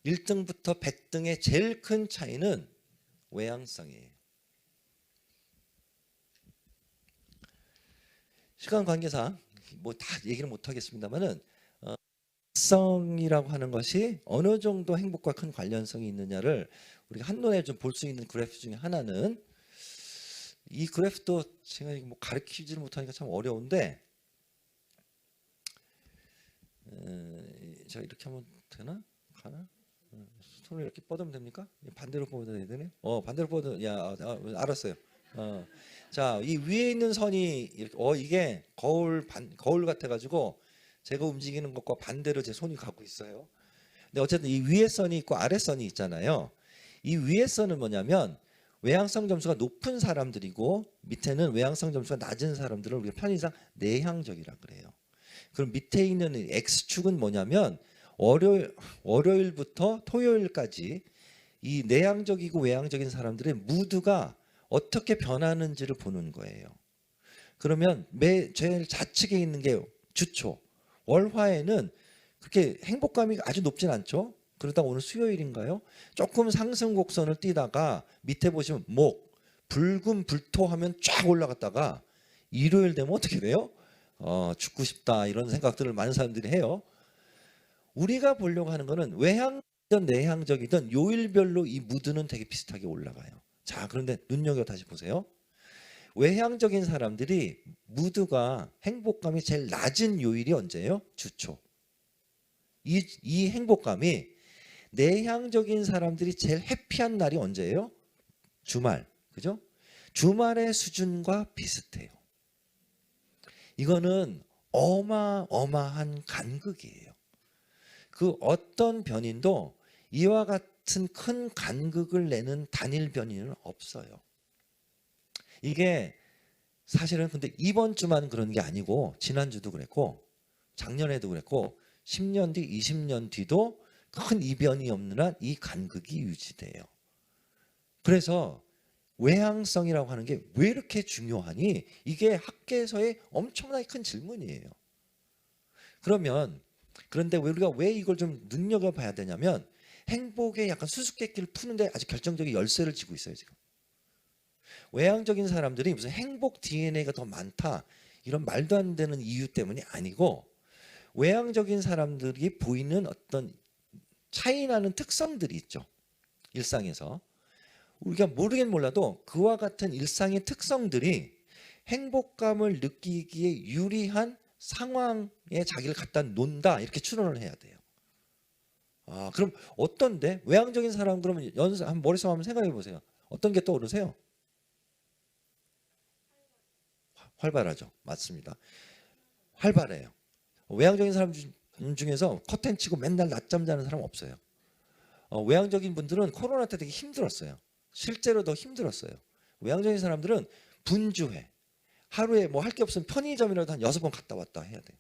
1등부터 100등의 제일 큰 차이는 외향성이에요. 시간 관계상 뭐 다 얘기를 못 하겠습니다만은 성이라고 하는 것이 어느 정도 행복과 큰 관련성이 있느냐를 우리가 한눈에 좀 볼 수 있는 그래프 중에 하나는, 이 그래프도 제가 뭐 가르치지를 못하니까 참 어려운데, 제가 이렇게 하면 되나? 가나? 손을 이렇게 뻗으면 됩니까? 반대로 뻗어야 되네. 반대로 뻗어. 알았어요. 자, 이 위에 있는 선이 이렇게, 이게 거울 같아가지고 제가 움직이는 것과 반대로 제 손이 가고 있어요. 근데 어쨌든 이 위에 선이 있고 아래 선이 있잖아요. 이 위에 선은 뭐냐면 외향성 점수가 높은 사람들이고 밑에는 외향성 점수가 낮은 사람들을 우리가 편의상 내향적이라 그래요. 그럼 밑에 있는 X축은 뭐냐면 월요일부터 토요일까지 이 내향적이고 외향적인 사람들의 무드가 어떻게 변하는지를 보는 거예요. 그러면 제일 좌측에 있는 게 주초, 월화에는 그렇게 행복감이 아주 높진 않죠. 그러다 오늘 수요일인가요? 조금 상승 곡선을 띄다가 밑에 보시면 목, 붉은 불토하면 쫙 올라갔다가 일요일 되면 어떻게 돼요? 죽고 싶다 이런 생각들을 많은 사람들이 해요. 우리가 보려고 하는 거는 외향이든 내향적이든 요일별로 이 무드는 되게 비슷하게 올라가요. 자, 그런데 눈여겨 다시 보세요. 외향적인 사람들이 무드가 행복감이 제일 낮은 요일이 언제예요? 주초. 이 행복감이 내향적인 사람들이 제일 해피한 날이 언제예요? 주말. 그죠? 주말의 수준과 비슷해요. 이거는 어마어마한 간극이에요. 그 어떤 변인도 이와 같은 큰 간극을 내는 단일 변인은 없어요. 이게 사실은 근데 이번 주만 그런 게 아니고 지난주도 그랬고 작년에도 그랬고 10년 뒤, 20년 뒤도 큰 이변이 없는 한 이 간극이 유지돼요. 그래서 외향성이라고 하는 게 왜 이렇게 중요하니? 이게 학계에서의 엄청나게 큰 질문이에요. 그런데 우리가 왜 이걸 좀 눈여겨봐야 되냐면 행복의 약간 수수께끼를 푸는데 아주 결정적인 열쇠를 쥐고 있어요 지금. 외향적인 사람들이 무슨 행복 DNA가 더 많다 이런 말도 안 되는 이유 때문이 아니고 외향적인 사람들이 보이는 어떤 차이나는 특성들이 있죠. 일상에서. 우리가 모르긴 몰라도 그와 같은 일상의 특성들이 행복감을 느끼기에 유리한 상황에 자기를 갖다 놓는다 이렇게 추론을 해야 돼요. 그럼 어떤데? 외향적인 사람 그러면 한번 머릿속에 한번 생각해 보세요. 어떤 게 떠오르세요? 활발하죠. 맞습니다. 활발해요. 외향적인 사람 중에서 커튼 치고 맨날 낮잠 자는 사람 없어요. 외향적인 분들은 코로나 때 되게 힘들었어요. 실제로 더 힘들었어요. 외향적인 사람들은 분주해. 하루에 뭐 할 게 없으면 편의점이라도 한 6번 갔다 왔다 해야 돼요.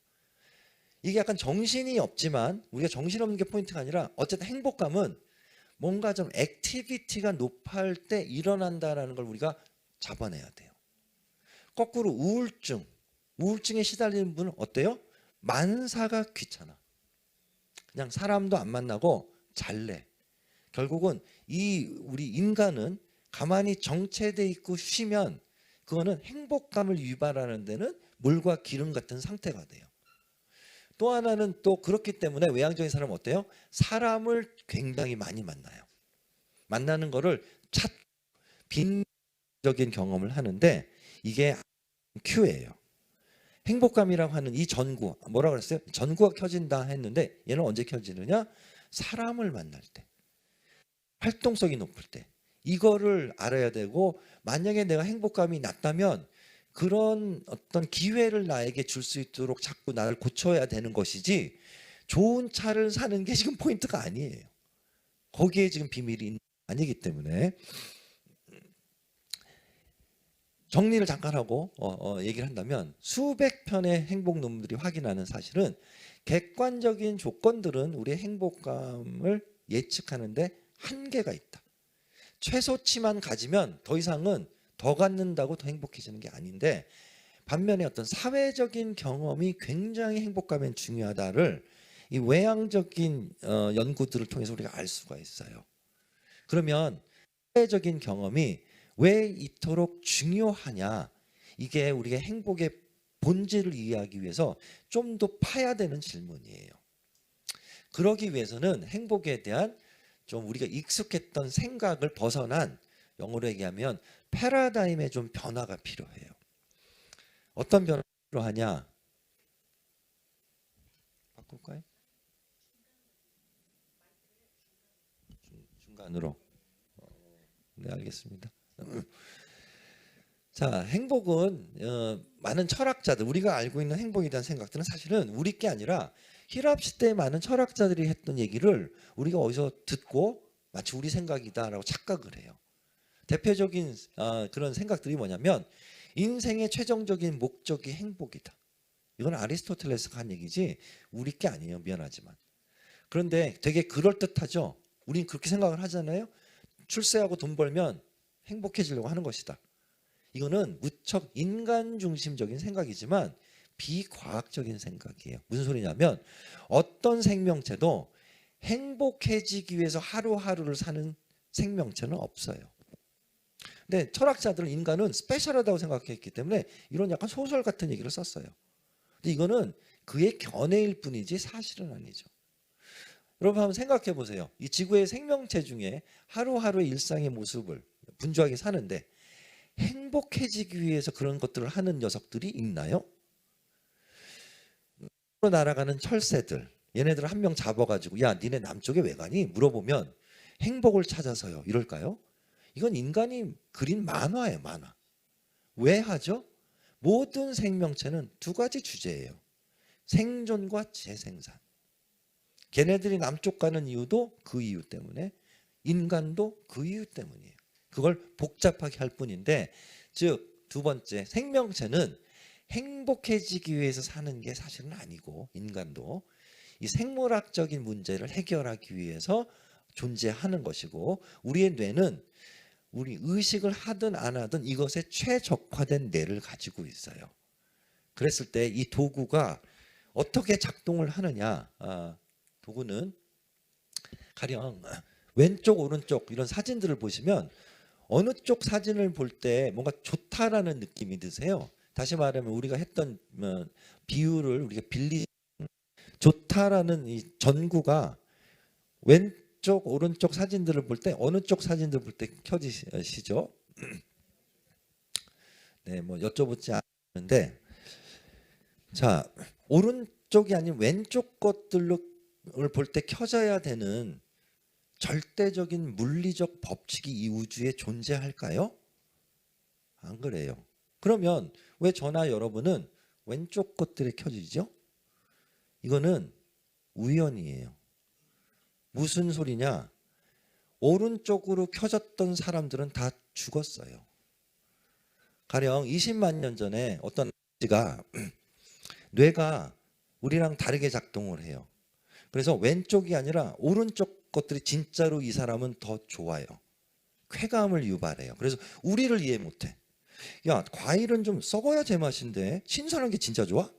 이게 약간 정신이 없지만 우리가 정신없는 게 포인트가 아니라 어쨌든 행복감은 뭔가 좀 액티비티가 높을 때 일어난다라는 걸 우리가 잡아내야 돼요. 거꾸로 우울증에 시달리는 분은 어때요? 만사가 귀찮아. 그냥 사람도 안 만나고 잘래. 결국은 우리 인간은 가만히 정체돼 있고 쉬면 그거는 행복감을 유발하는 데는 물과 기름 같은 상태가 돼요. 또 하나는 또 그렇기 때문에 외향적인 사람은 어때요? 사람을 굉장히 많이 만나요. 만나는 거를 빈적인 경험을 하는데 이게 큐예요. 행복감이라고 하는 이 전구 뭐라고 그랬어요? 전구가 켜진다 했는데 얘는 언제 켜지느냐? 사람을 만날 때, 활동성이 높을 때 이거를 알아야 되고 만약에 내가 행복감이 낮다면 그런 어떤 기회를 나에게 줄 수 있도록 자꾸 나를 고쳐야 되는 것이지 좋은 차를 사는 게 지금 포인트가 아니에요. 거기에 지금 비밀이 아니기 때문에 정리를 잠깐 하고 얘기를 한다면 수백 편의 행복 논문들이 확인하는 사실은 객관적인 조건들은 우리의 행복감을 예측하는데 한계가 있다. 최소치만 가지면 더 이상은 더 갖는다고 더 행복해지는 게 아닌데 반면에 어떤 사회적인 경험이 굉장히 행복감엔 중요하다를 이 외향적인 연구들을 통해서 우리가 알 수가 있어요. 그러면 사회적인 경험이 왜 이토록 중요하냐? 이게 우리가 행복의 본질을 이해하기 위해서 좀 더 파야 되는 질문이에요. 그러기 위해서는 행복에 대한 좀 우리가 익숙했던 생각을 벗어난 영어로 얘기하면 패러다임의 좀 변화가 필요해요. 어떤 변화가 필요하냐? 바꿀까요? 중간으로. 네, 알겠습니다. 자, 행복은 많은 철학자들 우리가 알고 있는 행복에 대한 생각들은 사실은 우리 게 아니라 히랍 시대의 많은 철학자들이 했던 얘기를 우리가 어디서 듣고 마치 우리 생각이다라고 착각을 해요. 대표적인 그런 생각들이 뭐냐면 인생의 최종적인 목적이 행복이다. 이건 아리스토텔레스가 한 얘기지 우리 게 아니에요. 미안하지만. 그런데 되게 그럴듯하죠. 우린 그렇게 생각을 하잖아요. 출세하고 돈 벌면 행복해지려고 하는 것이다. 이거는 무척 인간 중심적인 생각이지만 비과학적인 생각이에요. 무슨 소리냐면 어떤 생명체도 행복해지기 위해서 하루하루를 사는 생명체는 없어요. 근데 철학자들은 인간은 스페셜하다고 생각했기 때문에 이런 약간 소설 같은 얘기를 썼어요. 근데 이거는 그의 견해일 뿐이지 사실은 아니죠. 여러분 한번 생각해 보세요. 이 지구의 생명체 중에 하루하루의 일상의 모습을 분주하게 사는데 행복해지기 위해서 그런 것들을 하는 녀석들이 있나요? 날아가는 철새들, 얘네들 한 명 잡아가지고 야 니네 남쪽에 왜 가니? 물어보면 행복을 찾아서요 이럴까요? 이건 인간이 그린 만화예요, 만화. 왜 하죠? 모든 생명체는 두 가지 주제예요. 생존과 재생산. 걔네들이 남쪽 가는 이유도 그 이유 때문에, 인간도 그 이유 때문이에요. 그걸 복잡하게 할 뿐인데, 즉 두 번째, 생명체는 행복해지기 위해서 사는 게 사실은 아니고, 인간도 이 생물학적인 문제를 해결하기 위해서 존재하는 것이고, 우리의 뇌는 우리 의식을 하든 안 하든 이것에 최적화된 뇌를 가지고 있어요. 그랬을 때 이 도구가 어떻게 작동을 하느냐, 도구는 가령 왼쪽 오른쪽 이런 사진들을 보시면 어느 쪽 사진을 볼 때 뭔가 좋다라는 느낌이 드세요? 다시 말하면 우리가 했던 비유를 우리가 빌리 좋다라는 이 전구가 왼쪽 오른쪽 사진들을 볼 때 어느 쪽 사진들 볼 때 켜지시죠? 네, 뭐 여쭤보지 않는데, 자 오른쪽이 아닌 왼쪽 것들을 볼 때 켜져야 되는 절대적인 물리적 법칙이 이 우주에 존재할까요? 안 그래요. 그러면 왜 저나 여러분은 왼쪽 것들이 켜지죠? 이거는 우연이에요. 무슨 소리냐? 오른쪽으로 켜졌던 사람들은 다 죽었어요. 가령 20만 년 전에 어떤 아저씨가 뇌가 우리랑 다르게 작동을 해요. 그래서 왼쪽이 아니라 오른쪽 것들이 진짜로 이 사람은 더 좋아요. 쾌감을 유발해요. 그래서 우리를 이해 못해. 야, 과일은 좀 썩어야 제맛인데 신선한 게 진짜 좋아?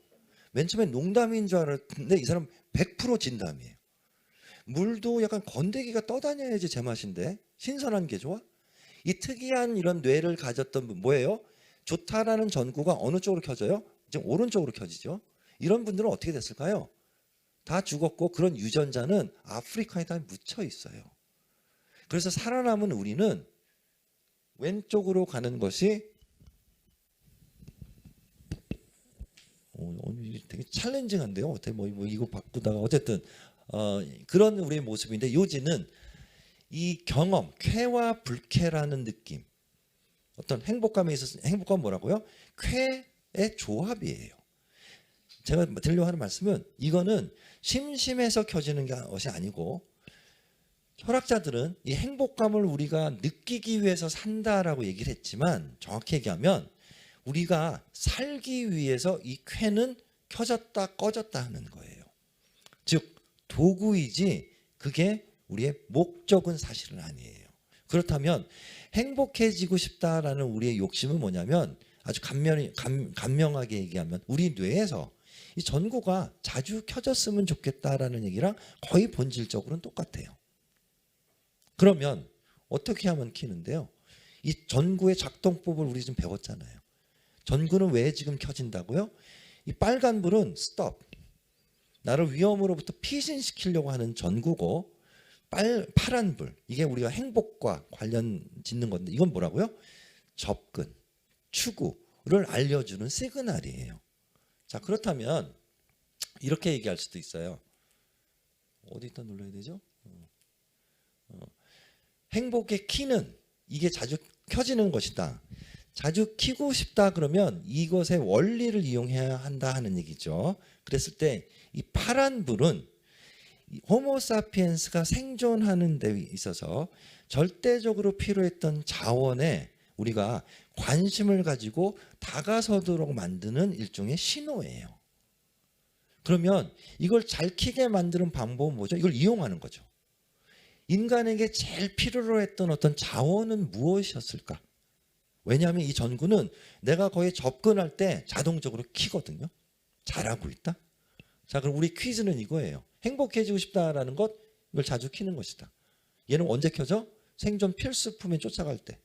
맨 처음에 농담인 줄 알았는데 이 사람 100% 진담이에요. 물도 약간 건더기가 떠다녀야지 제맛인데 신선한 게 좋아? 이 특이한 이런 뇌를 가졌던 분 뭐예요? 좋다라는 전구가 어느 쪽으로 켜져요? 지금 오른쪽으로 켜지죠. 이런 분들은 어떻게 됐을까요? 다 죽었고 그런 유전자는 아프리카에 다 묻혀 있어요. 그래서 살아남은 우리는 왼쪽으로 가는 것이 되게 챌린징한데요. 어떻게 뭐 이거 바꾸다가 어쨌든 그런 우리의 모습인데, 요지는 이 경험, 쾌와 불쾌라는 느낌, 어떤 행복감에 있어서 행복감 뭐라고요? 쾌의 조합이에요. 제가 드리려고 하는 말씀은 이거는 심심해서 켜지는 것이 아니고, 철학자들은 이 행복감을 우리가 느끼기 위해서 산다라고 얘기를 했지만 정확히 얘기하면 우리가 살기 위해서 이 쾌는 켜졌다 꺼졌다 하는 거예요. 즉 도구이지 그게 우리의 목적은 사실은 아니에요. 그렇다면 행복해지고 싶다라는 우리의 욕심은 뭐냐면, 아주 간명하게 얘기하면 우리 뇌에서 이 전구가 자주 켜졌으면 좋겠다라는 얘기랑 거의 본질적으로는 똑같아요. 그러면 어떻게 하면 켜는데요? 이 전구의 작동법을 우리 좀 배웠잖아요. 전구는 왜 지금 켜진다고요? 이 빨간 불은 스톱, 나를 위험으로부터 피신시키려고 하는 전구고, 파란 불, 이게 우리가 행복과 관련 짓는 건데, 이건 뭐라고요? 접근, 추구를 알려주는 시그널이에요. 자, 그렇다면 이렇게 얘기할 수도 있어요. 어디다 눌러야 되죠? 행복의 키는 이게 자주 켜지는 것이다. 자주 켜고 싶다 그러면 이것의 원리를 이용해야 한다 하는 얘기죠. 그랬을 때 이 파란 불은 호모사피엔스가 생존하는 데 있어서 절대적으로 필요했던 자원에 우리가 관심을 가지고 다가서도록 만드는 일종의 신호예요. 그러면 이걸 잘 켜게 만드는 방법은 뭐죠? 이걸 이용하는 거죠. 인간에게 제일 필요로 했던 어떤 자원은 무엇이었을까? 왜냐하면 이 전구는 내가 거의 접근할 때 자동적으로 켜거든요. 잘하고 있다. 자, 그럼 우리 퀴즈는 이거예요. 행복해지고 싶다라는 것, 이걸 자주 켜는 것이다. 얘는 언제 켜져? 생존 필수품에 쫓아갈 때.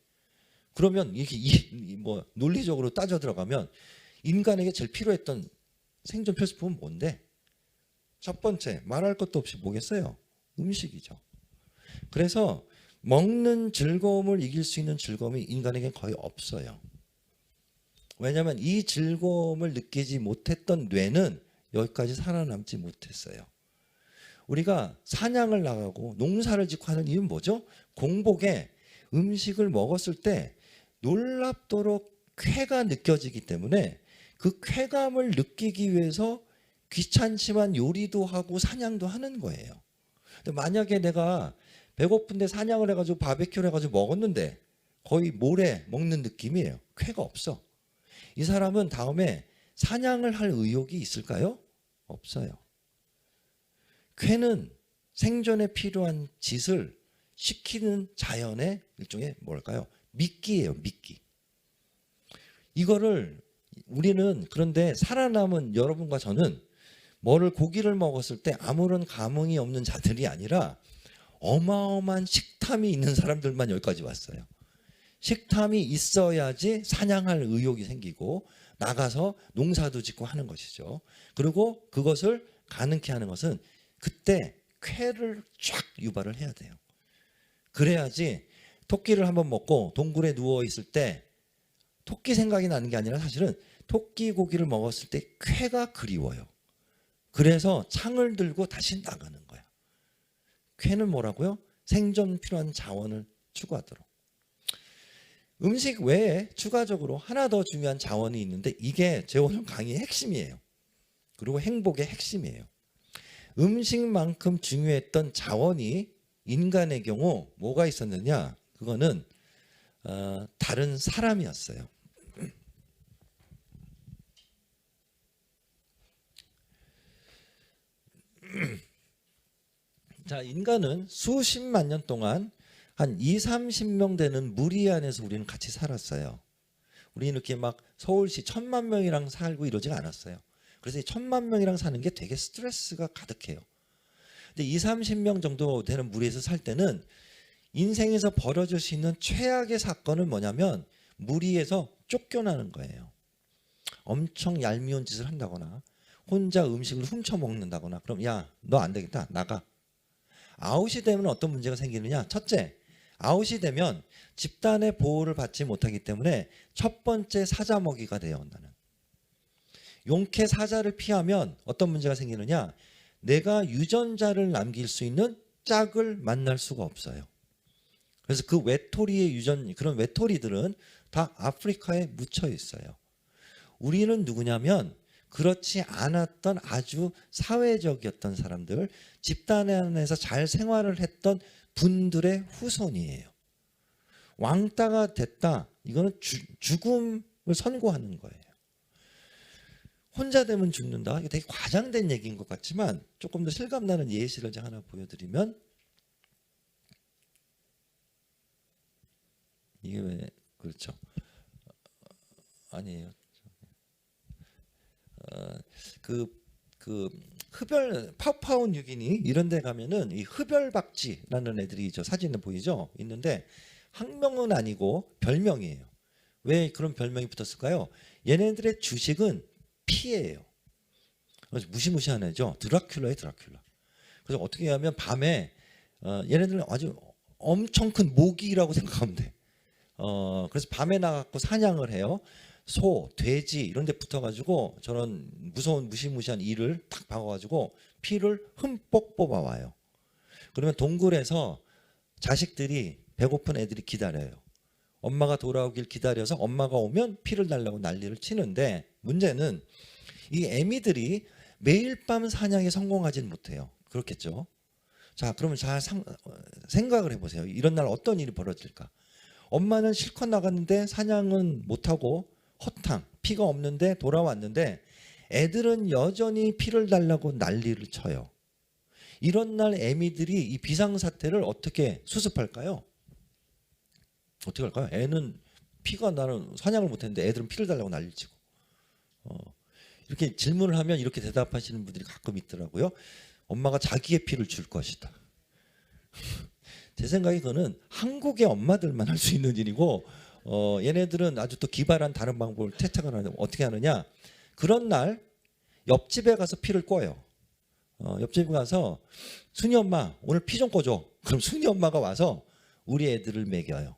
그러면 이게 뭐 논리적으로 따져 들어가면 인간에게 제일 필요했던 생존 필수품은 뭔데? 첫 번째, 말할 것도 없이 뭐겠어요? 음식이죠. 그래서 먹는 즐거움을 이길 수 있는 즐거움이 인간에겐 거의 없어요. 왜냐하면 이 즐거움을 느끼지 못했던 뇌는 여기까지 살아남지 못했어요. 우리가 사냥을 나가고 농사를 짓고 하는 이유는 뭐죠? 공복에 음식을 먹었을 때 놀랍도록 쾌가 느껴지기 때문에 그 쾌감을 느끼기 위해서 귀찮지만 요리도 하고 사냥도 하는 거예요. 근데 만약에 내가 배고픈데 사냥을 해가지고 바베큐를 해가지고 먹었는데 거의 모래 먹는 느낌이에요. 쾌가 없어. 이 사람은 다음에 사냥을 할 의욕이 있을까요? 없어요. 쾌는 생존에 필요한 짓을 시키는 자연의 일종의 뭘까요? 미끼예요, 미끼. 이거를 우리는 그런데 살아남은 여러분과 저는 뭐를 고기를 먹었을 때 아무런 감흥이 없는 자들이 아니라 어마어마한 식탐이 있는 사람들만 여기까지 왔어요. 식탐이 있어야지 사냥할 의욕이 생기고 나가서 농사도 짓고 하는 것이죠. 그리고 그것을 가능케 하는 것은 그때 쾌를 쫙 유발을 해야 돼요. 그래야지 토끼를 한번 먹고 동굴에 누워 있을 때 토끼 생각이 나는 게 아니라 사실은 토끼 고기를 먹었을 때 쾌가 그리워요. 그래서 창을 들고 다시 나가는 거야. 쾌는 뭐라고요? 생존 필요한 자원을 추구하도록. 음식 외에 추가적으로 하나 더 중요한 자원이 있는데 이게 제 오늘 강의의 핵심이에요. 그리고 행복의 핵심이에요. 음식만큼 중요했던 자원이 인간의 경우 뭐가 있었느냐? 그거는 다른 사람이었어요. 자, 인간은 수십만 년 동안 한 2, 30명 되는 무리 안에서 우리는 같이 살았어요. 우리는 이렇게 막 서울시 1000만 명이랑 살고 이러지가 않았어요. 그래서 이 1000만 명이랑 사는 게 되게 스트레스가 가득해요. 근데 2, 30명 정도 되는 무리에서 살 때는 인생에서 벌어질 수 있는 최악의 사건은 뭐냐면 무리에서 쫓겨나는 거예요. 엄청 얄미운 짓을 한다거나 혼자 음식을 훔쳐 먹는다거나 그럼 야, 너 안 되겠다. 나가. 아웃이 되면 어떤 문제가 생기느냐? 첫째, 아웃이 되면 집단의 보호를 받지 못하기 때문에 첫 번째 사자 먹이가 돼요. 나는. 용케 사자를 피하면 어떤 문제가 생기느냐? 내가 유전자를 남길 수 있는 짝을 만날 수가 없어요. 그래서 그 외톨이의 그런 외톨이들은 다 아프리카에 묻혀 있어요. 우리는 누구냐면 그렇지 않았던 아주 사회적이었던 사람들, 집단 안에서 잘 생활을 했던 분들의 후손이에요. 왕따가 됐다. 이거는 죽음을 선고하는 거예요. 혼자 되면 죽는다. 이게 되게 과장된 얘기인 것 같지만 조금 더 실감나는 예시를 제가 하나 보여드리면 이게 왜 그렇죠? 아니에요. 그 흡열 파푸아 뉴기니 이런 데 가면은 이 흡열박쥐라는 애들이 저 사진에 보이죠? 있는데 학명은 아니고 별명이에요. 왜 그런 별명이 붙었을까요? 얘네들의 주식은 피예요. 무시무시한 애죠. 드라큘라예요, 드라큘라. 그래서 어떻게 하면 밤에 얘네들은 아주 엄청 큰 모기라고 생각하면 돼. 그래서 밤에 나가고 사냥을 해요. 소, 돼지 이런 데 붙어가지고 저런 무서운 무시무시한 이를 탁 박아가지고 피를 흠뻑 뽑아와요. 그러면 동굴에서 자식들이 배고픈 애들이 기다려요. 엄마가 돌아오길 기다려서 엄마가 오면 피를 달라고 난리를 치는데 문제는 이 애미들이 매일 밤 사냥에 성공하지는 못해요. 그렇겠죠. 자, 그러면 잘 생각을 해보세요. 이런 날 어떤 일이 벌어질까? 엄마는 실컷 나갔는데 사냥은 못하고 허탕, 피가 없는데 돌아왔는데 애들은 여전히 피를 달라고 난리를 쳐요. 이런 날 애미들이 이 비상사태를 어떻게 수습할까요? 어떻게 할까요? 애는 피가 나는 사냥을 못했는데 애들은 피를 달라고 난리를 치고 이렇게 질문을 하면 이렇게 대답하시는 분들이 가끔 있더라고요. 엄마가 자기의 피를 줄 것이다. 제 생각에 그거는 한국의 엄마들만 할 수 있는 일이고 얘네들은 아주 또 기발한 다른 방법을 채택을 하는데 어떻게 하느냐? 그런 날 옆집에 가서 피를 꿔요. 옆집에 가서 순이 엄마 오늘 피 좀 꿔줘. 그럼 순이 엄마가 와서 우리 애들을 먹여요.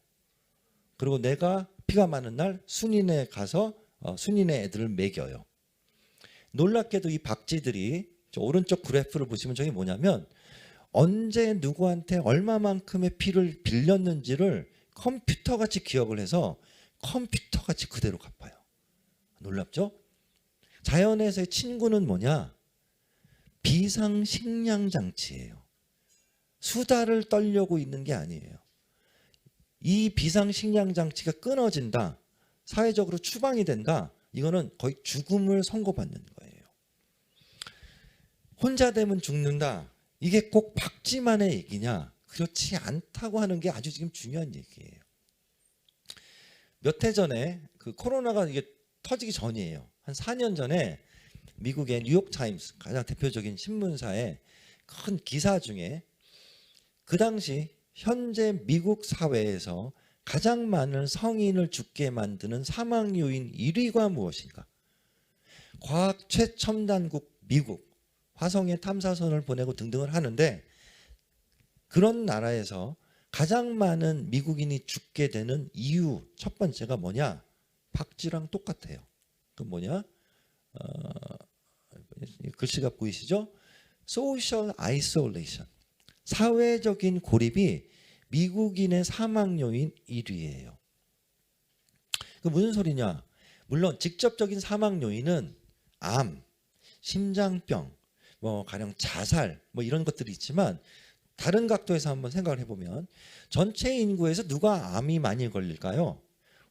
그리고 내가 피가 많은 날 순이네 가서 순이네 애들을 먹여요. 놀랍게도 이 박쥐들이 저 오른쪽 그래프를 보시면 저게 뭐냐면 언제 누구한테 얼마만큼의 피를 빌렸는지를 컴퓨터같이 기억을 해서 컴퓨터같이 그대로 갚아요. 놀랍죠? 자연에서의 친구는 뭐냐? 비상식량 장치예요. 수다를 떨려고 있는 게 아니에요. 이 비상식량 장치가 끊어진다. 사회적으로 추방이 된다. 이거는 거의 죽음을 선고받는 거예요. 혼자 되면 죽는다. 이게 꼭 박쥐만의 얘기냐? 그렇지 않다고 하는 게 아주 지금 중요한 얘기예요. 몇 해 전에 그 코로나가 이게 터지기 전이에요. 한 4년 전에 미국의 뉴욕타임스 가장 대표적인 신문사의 큰 기사 중에 그 당시 현재 미국 사회에서 가장 많은 성인을 죽게 만드는 사망 요인 1위가 무엇인가? 과학 최첨단국 미국 화성에 탐사선을 보내고 등등을 하는데 그런 나라에서 가장 많은 미국인이 죽게 되는 이유 첫 번째가 뭐냐? 박쥐랑 똑같아요. 그 뭐냐? 글씨가 보이시죠? Social Isolation. 사회적인 고립이 미국인의 사망 요인 1위예요. 그 무슨 소리냐? 물론 직접적인 사망 요인은 암, 심장병, 뭐 가령 자살, 뭐 이런 것들이 있지만 다른 각도에서 한번 생각을 해보면 전체 인구에서 누가 암이 많이 걸릴까요?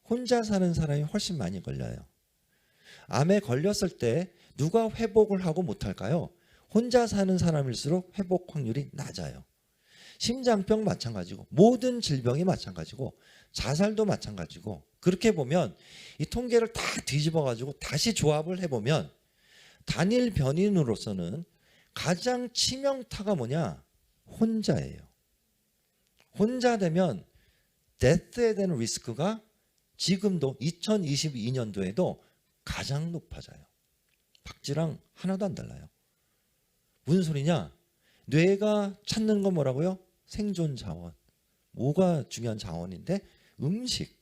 혼자 사는 사람이 훨씬 많이 걸려요. 암에 걸렸을 때 누가 회복을 하고 못할까요? 혼자 사는 사람일수록 회복 확률이 낮아요. 심장병 마찬가지고 모든 질병이 마찬가지고 자살도 마찬가지고 그렇게 보면 이 통계를 다 뒤집어 가지고 다시 조합을 해보면 단일 변인으로서는 가장 치명타가 뭐냐? 혼자예요. 혼자 되면 데스에 대한 리스크가 지금도 2022년도에도 가장 높아져요. 박쥐랑 하나도 안 달라요. 무슨 소리냐? 뇌가 찾는 건 뭐라고요? 생존 자원. 뭐가 중요한 자원인데? 음식.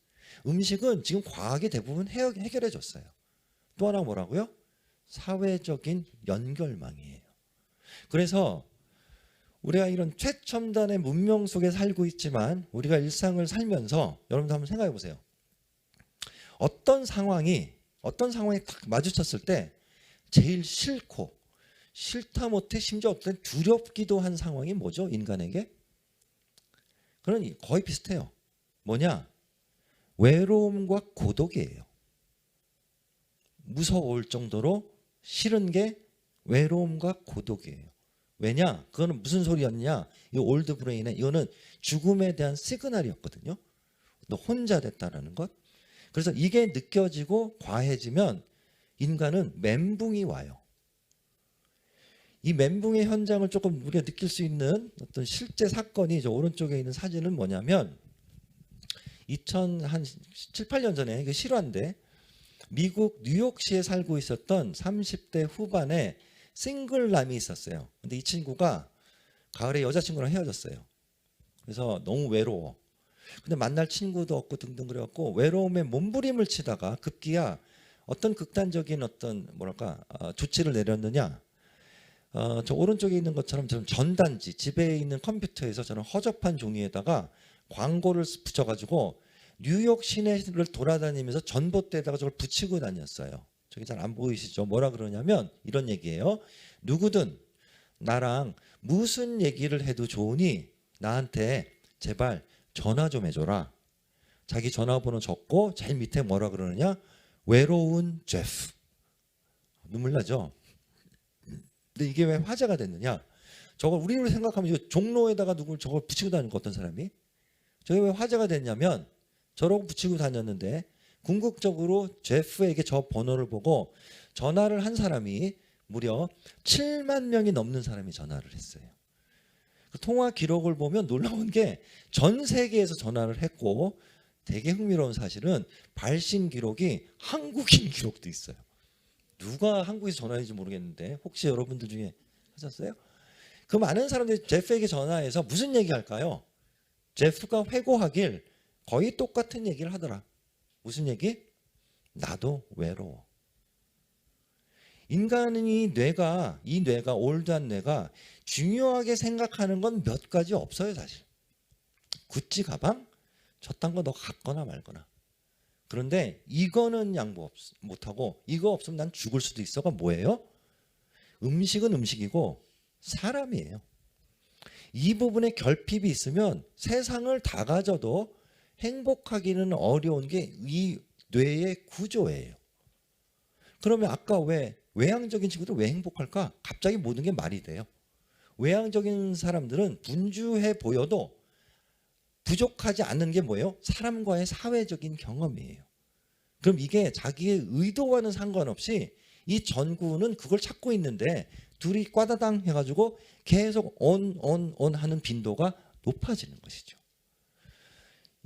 음식은 지금 과학이 대부분 해결해 줬어요. 또 하나 뭐라고요? 사회적인 연결망이에요. 그래서 우리가 이런 최첨단의 문명 속에 살고 있지만 우리가 일상을 살면서 여러분도 한번 생각해 보세요. 어떤 상황이 딱 마주쳤을 때 제일 싫고 싫다 못해 심지어 어떤 두렵기도 한 상황이 뭐죠? 인간에게? 그러니 거의 비슷해요. 뭐냐? 외로움과 고독이에요. 무서울 정도로 싫은 게 외로움과 고독이에요. 왜냐? 그거는 무슨 소리였냐? 이 올드 브레인에 이거는 죽음에 대한 시그널이었거든요. 너 혼자 됐다라는 것. 그래서 이게 느껴지고 과해지면 인간은 멘붕이 와요. 이 멘붕의 현장을 조금 우리가 느낄 수 있는 어떤 실제 사건이 저 오른쪽에 있는 사진은 뭐냐면 2007, 8년 전에 이게 실화인데 미국 뉴욕시에 살고 있었던 30대 후반의 싱글남이 있었어요. 근데 이 친구가 가을에 여자친구랑 헤어졌어요. 그래서 너무 외로워. 근데 만날 친구도 없고 등등 그래갖고 외로움에 몸부림을 치다가 급기야 어떤 극단적인 어떤 뭐랄까 조치를 내렸느냐. 저 오른쪽에 있는 것처럼 저는 전단지 집에 있는 컴퓨터에서 저는 허접한 종이에다가 광고를 붙여가지고 뉴욕 시내를 돌아다니면서 전봇대에다가 저걸 붙이고 다녔어요. 저기 잘 안 보이시죠? 뭐라 그러냐면 이런 얘기예요. 누구든 나랑 무슨 얘기를 해도 좋으니 나한테 제발 전화 좀 해줘라. 자기 전화번호 적고 제일 밑에 뭐라 그러느냐? 외로운 제프. 눈물 나죠? 근데 이게 왜 화제가 됐느냐? 저걸 우리로 생각하면 이거 종로에다가 누굴 저걸 붙이고 다니는 거 어떤 사람이? 저게 왜 화제가 됐냐면 저러고 붙이고 다녔는데 궁극적으로 제프에게 저 번호를 보고 전화를 한 사람이 무려 7만 명이 넘는 사람이 전화를 했어요. 그 통화 기록을 보면 놀라운 게 전 세계에서 전화를 했고 되게 흥미로운 사실은 발신 기록이 한국인 기록도 있어요. 누가 한국에서 전화했는지 모르겠는데 혹시 여러분들 중에 하셨어요? 그 많은 사람들이 제프에게 전화해서 무슨 얘기할까요? 제프가 회고하길 거의 똑같은 얘기를 하더라. 무슨 얘기? 나도 외로워. 인간이 이 뇌가 올드한 뇌가 중요하게 생각하는 건 몇 가지 없어요, 사실. 구찌 가방? 저딴 거 너 갖거나 말거나. 그런데 이거는 양보 못하고 이거 없으면 난 죽을 수도 있어가 뭐예요? 음식은 음식이고 사람이에요. 이 부분에 결핍이 있으면 세상을 다 가져도 행복하기는 어려운 게 이 뇌의 구조예요. 그러면 아까 왜 외향적인 친구들 왜 행복할까? 갑자기 모든 게 말이 돼요. 외향적인 사람들은 분주해 보여도 부족하지 않는 게 뭐예요? 사람과의 사회적인 경험이에요. 그럼 이게 자기의 의도와는 상관없이 이 전구는 그걸 찾고 있는데 둘이 꽈다당 해가지고 계속 on 하는 빈도가 높아지는 것이죠.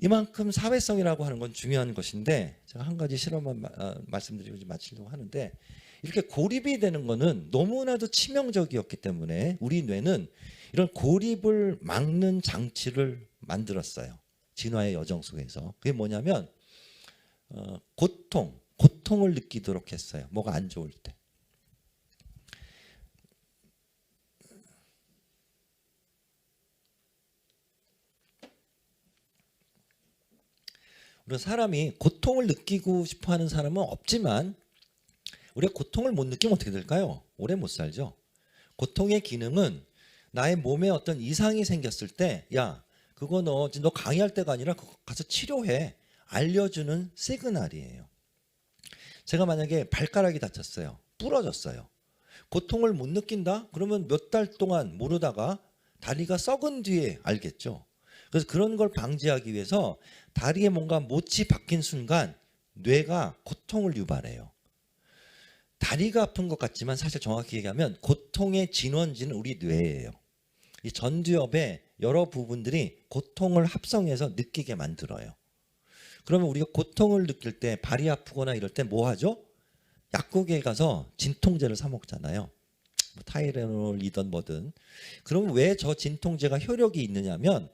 이만큼 사회성이라고 하는 건 중요한 것인데 제가 한 가지 실험만 말씀드리고 마치려고 하는데 이렇게 고립이 되는 거는 너무나도 치명적이었기 때문에 우리 뇌는 이런 고립을 막는 장치를 만들었어요. 진화의 여정 속에서. 그게 뭐냐면 고통을 느끼도록 했어요. 뭐가 안 좋을 때. 우리 사람이 고통을 느끼고 싶어하는 사람은 없지만 우리가 고통을 못 느끼면 어떻게 될까요? 오래 못 살죠. 고통의 기능은 나의 몸에 어떤 이상이 생겼을 때 야 그거 너 강의할 때가 아니라 그거 가서 치료해 알려주는 시그널이에요. 제가 만약에 발가락이 다쳤어요. 부러졌어요. 고통을 못 느낀다? 그러면 몇 달 동안 모르다가 다리가 썩은 뒤에 알겠죠. 그래서 그런 걸 방지하기 위해서 다리에 뭔가 못이 박힌 순간 뇌가 고통을 유발해요. 다리가 아픈 것 같지만 사실 정확히 얘기하면 고통의 진원지는 우리 뇌예요. 이 전두엽의 여러 부분들이 고통을 합성해서 느끼게 만들어요. 그러면 우리가 고통을 느낄 때 발이 아프거나 이럴 때 뭐 하죠? 약국에 가서 진통제를 사 먹잖아요. 뭐 타이레놀이든 뭐든. 그럼 왜 저 진통제가 효력이 있느냐면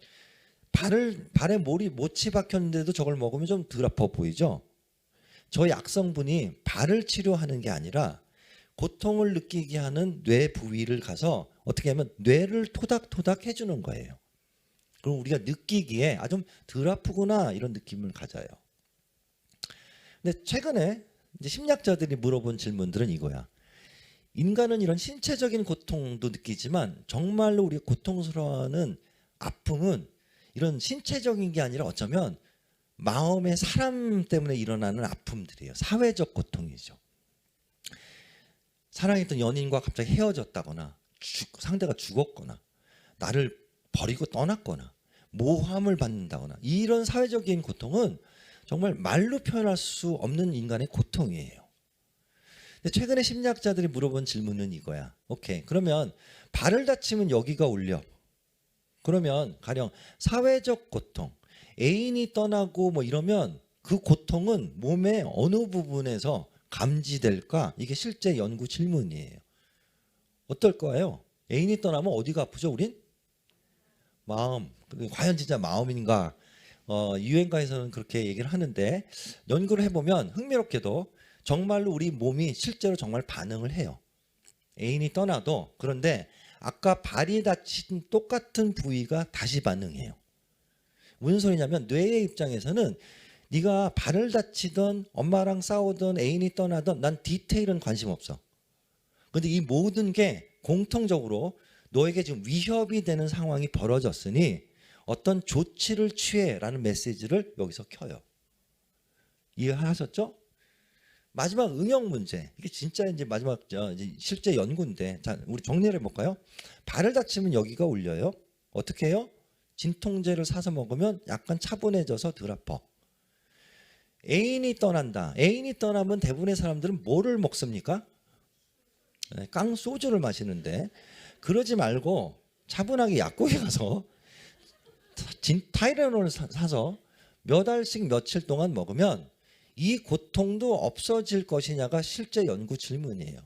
발에 못이 박혔는데도 저걸 먹으면 좀 덜 아파 보이죠? 저 약성분이 발을 치료하는 게 아니라 고통을 느끼게 하는 뇌 부위를 가서 어떻게 하면 뇌를 토닥토닥 해주는 거예요. 그럼 우리가 느끼기에 좀 덜 아프구나 이런 느낌을 가져요. 근데 최근에 이제 심리학자들이 물어본 질문들은 이거야. 인간은 이런 신체적인 고통도 느끼지만 정말로 우리가 고통스러워하는 아픔은 이런 신체적인 게 아니라 어쩌면 마음의 사람 때문에 일어나는 아픔들이에요. 사회적 고통이죠. 사랑했던 연인과 갑자기 헤어졌다거나 상대가 죽었거나 나를 버리고 떠났거나 모함을 받는다거나 이런 사회적인 고통은 정말 말로 표현할 수 없는 인간의 고통이에요. 근데 최근에 심리학자들이 물어본 질문은 이거야. 오케이. 그러면 발을 다치면 여기가 울려. 그러면 가령 사회적 고통, 애인이 떠나고 뭐 이러면 그 고통은 몸의 어느 부분에서 감지될까? 이게 실제 연구 질문이에요. 어떨까요? 애인이 떠나면 어디가 아프죠, 우린? 마음. 과연 진짜 마음인가? 유행가에서는 그렇게 얘기를 하는데 연구를 해보면 흥미롭게도 정말로 우리 몸이 실제로 정말 반응을 해요. 애인이 떠나도. 그런데 아까 발이 다친 똑같은 부위가 다시 반응해요. 무슨 소리냐면 뇌의 입장에서는 네가 발을 다치던 엄마랑 싸우던 애인이 떠나던 난 디테일은 관심 없어. 근데 이 모든 게 공통적으로 너에게 지금 위협이 되는 상황이 벌어졌으니 어떤 조치를 취해라는 메시지를 여기서 켜요. 이해하셨죠? 마지막 응용 문제. 이게 진짜 이제 마지막 이제 실제 연구인데, 자 우리 정리를 해볼까요? 발을 다치면 여기가 울려요. 어떻게 해요? 진통제를 사서 먹으면 약간 차분해져서 덜 아파. 애인이 떠난다. 애인이 떠나면 대부분의 사람들은 뭐를 먹습니까? 깡소주를 마시는데 그러지 말고 차분하게 약국에 가서 타이레놀을 사서 몇 알씩 며칠 동안 먹으면 이 고통도 없어질 것이냐가 실제 연구 질문이에요.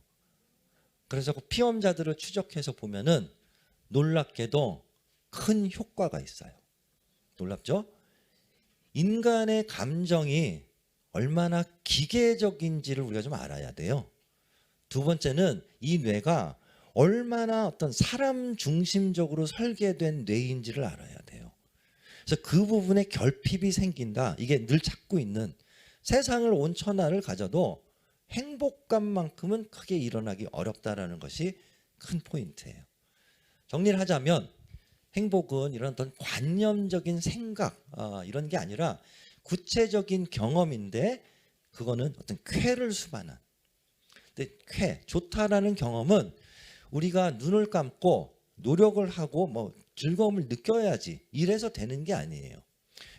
그래서 그 피험자들을 추적해서 보면은 놀랍게도 큰 효과가 있어요. 놀랍죠? 인간의 감정이 얼마나 기계적인지를 우리가 좀 알아야 돼요. 두 번째는 이 뇌가 얼마나 어떤 사람 중심적으로 설계된 뇌인지를 알아야 돼요. 그래서 그 부분에 결핍이 생긴다. 이게 늘 찾고 있는, 세상을 온 천하를 가져도 행복감만큼은 크게 일어나기 어렵다라는 것이 큰 포인트예요. 정리를 하자면 행복은 이런 어떤 관념적인 생각 이런 게 아니라 구체적인 경험인데, 그거는 어떤 쾌를 수반한. 근데 쾌, 좋다라는 경험은 우리가 눈을 감고 노력을 하고 뭐 즐거움을 느껴야지 이래서 되는 게 아니에요.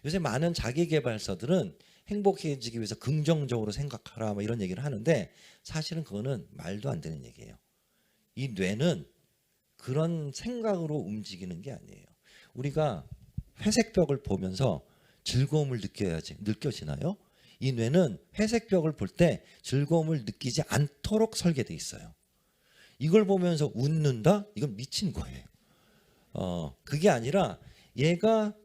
요새 많은 자기계발서들은 행복해지기 위해서 긍정적으로 생각하라 뭐 이런 얘기를 하는데, 사실은 그거는 말도 안 되는 얘기예요. 이 뇌는 그런 생각으로 움직이는 게 아니에요. 우리가 회색벽을 보면서 즐거움을 느껴야지, 느껴지나요? 이 뇌는 회색벽을 볼 때 즐거움을 느끼지 않도록 설계돼 있어요. 이걸 보면서 웃는다? 이건 미친 거예요. 그게 아니라 얘가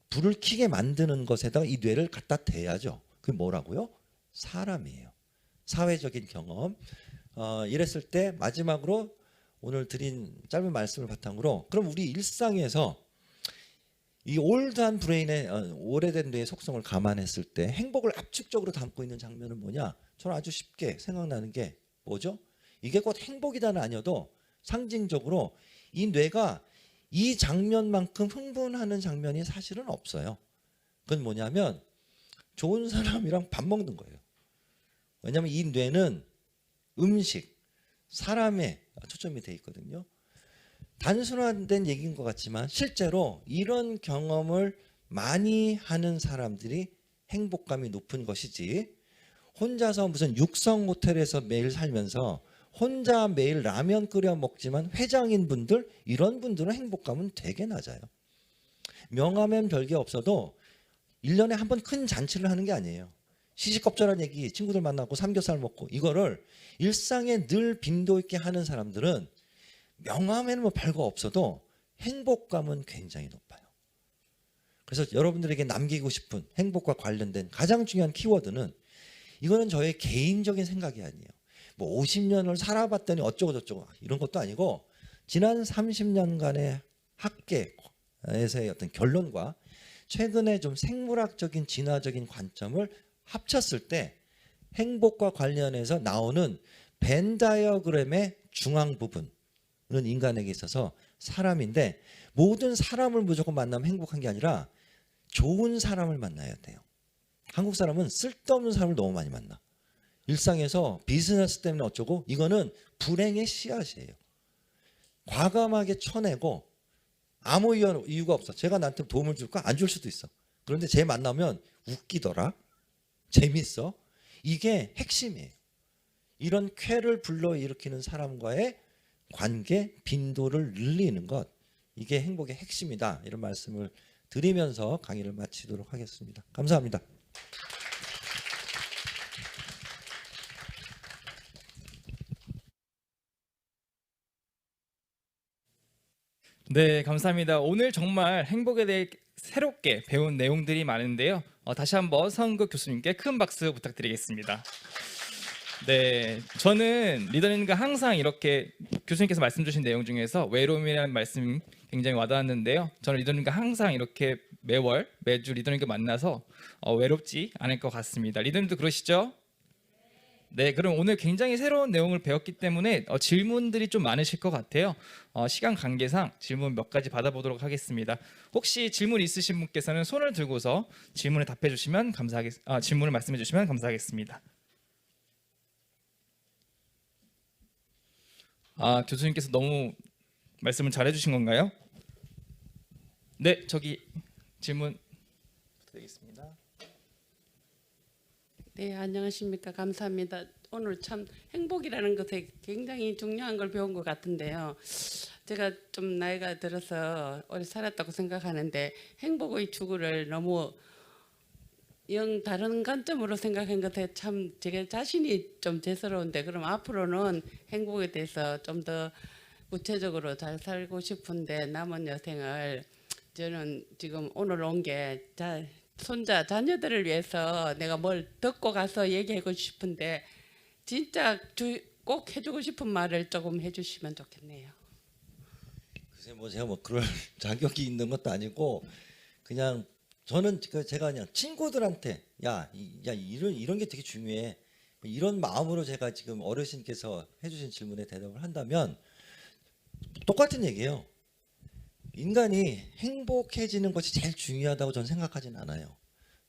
불을 켜게 만드는 것에다가 이 뇌를 갖다 대야죠. 그게 뭐라고요? 사람이에요. 사회적인 경험. 이랬을 때 마지막으로 오늘 드린 짧은 말씀을 바탕으로, 그럼 우리 일상에서 이 올드한 브레인의 오래된 뇌의 속성을 감안했을 때 행복을 압축적으로 담고 있는 장면은 뭐냐? 저는 아주 쉽게 생각나는 게 뭐죠? 이게 곧 행복이다는 아니어도 상징적으로 이 뇌가 이 장면만큼 흥분하는 장면이 사실은 없어요. 그건 뭐냐면 좋은 사람이랑 밥 먹는 거예요. 왜냐하면 이 뇌는 음식, 사람에 초점이 돼 있거든요. 단순화된 얘기인 것 같지만 실제로 이런 경험을 많이 하는 사람들이 행복감이 높은 것이지, 혼자서 무슨 육성 호텔에서 매일 살면서 혼자 매일 라면 끓여 먹지만 회장인 분들, 이런 분들은 행복감은 되게 낮아요. 명함엔 별게 없어도 1년에 한 번 큰 잔치를 하는 게 아니에요. 시시껍절한 얘기, 친구들 만나고 삼겹살 먹고, 이거를 일상에 늘 빈도 있게 하는 사람들은 명함에는 뭐 별거 없어도 행복감은 굉장히 높아요. 그래서 여러분들에게 남기고 싶은 행복과 관련된 가장 중요한 키워드는, 이거는 저의 개인적인 생각이 아니에요. 뭐 50년을 살아봤더니 어쩌고 저쩌고 이런 것도 아니고, 지난 30년간의 학계에서의 어떤 결론과 최근에 좀 생물학적인 진화적인 관점을 합쳤을 때 행복과 관련해서 나오는 벤 다이어그램의 중앙 부분은 인간에게 있어서 사람인데, 모든 사람을 무조건 만나면 행복한 게 아니라 좋은 사람을 만나야 돼요. 한국 사람은 쓸데없는 사람을 너무 많이 만나. 일상에서 비즈니스 때문에 어쩌고, 이거는 불행의 씨앗이에요. 과감하게 쳐내고 아무 이유가 없어. 제가 나한테 도움을 줄까? 안 줄 수도 있어. 그런데 쟤 만나면 웃기더라, 재밌어. 이게 핵심이에요. 이런 쾌를 불러일으키는 사람과의 관계 빈도를 늘리는 것, 이게 행복의 핵심이다. 이런 말씀을 드리면서 강의를 마치도록 하겠습니다. 감사합니다. 네, 감사합니다. 오늘 정말 행복에 대해 새롭게 배운 내용들이 많은데요. 다시 한번 서은국 교수님께 큰 박수 부탁드리겠습니다. 네, 저는 리더님과 항상 이렇게 교수님께서 말씀 주신 내용 중에서 외로움이라는 말씀 굉장히 와닿았는데요. 저는 리더님과 항상 이렇게 매주 리더님과 만나서 외롭지 않을 것 같습니다. 리더님도 그러시죠? 네, 그럼 오늘 굉장히 새로운 내용을 배웠기 때문에 질문들이 좀 많으실 것 같아요. 시간 관계상 질문 몇 가지 받아보도록 하겠습니다. 혹시 질문 있으신 분께서는 손을 들고서 질문을 답해 주시면 질문을 말씀해 주시면 감사하겠습니다. 교수님께서 너무 말씀을 잘해 주신 건가요? 네, 저기 질문 부탁드리겠습니다. 네, 안녕하십니까. 감사합니다. 오늘 참 행복이라는 것에 굉장히 중요한 걸 배운 것 같은데요. 제가 좀 나이가 들어서 오래 살았다고 생각하는데 행복의 추구를 너무 영 다른 관점으로 생각한 것 같아요. 참 제가 자신이 좀 죄스러운데 그럼 앞으로는 행복에 대해서 좀 더 구체적으로 잘 살고 싶은데 남은 여생을 저는 지금 오늘 온 게 손자 자녀들을 위해서 내가 뭘 듣고 가서 얘기하고 싶은데 진짜 꼭 해주고 싶은 말을 조금 해주시면 좋겠네요. 글쎄 뭐 제가 뭐 그럴 자격이 있는 것도 아니고 그냥 저는 제가 그냥 친구들한테 야 이런 게 되게 중요해 이런 마음으로 제가 지금 어르신께서 해주신 질문에 대답을 한다면 똑같은 얘기예요. 인간이 행복해지는 것이 제일 중요하다고 저는 생각하진 않아요.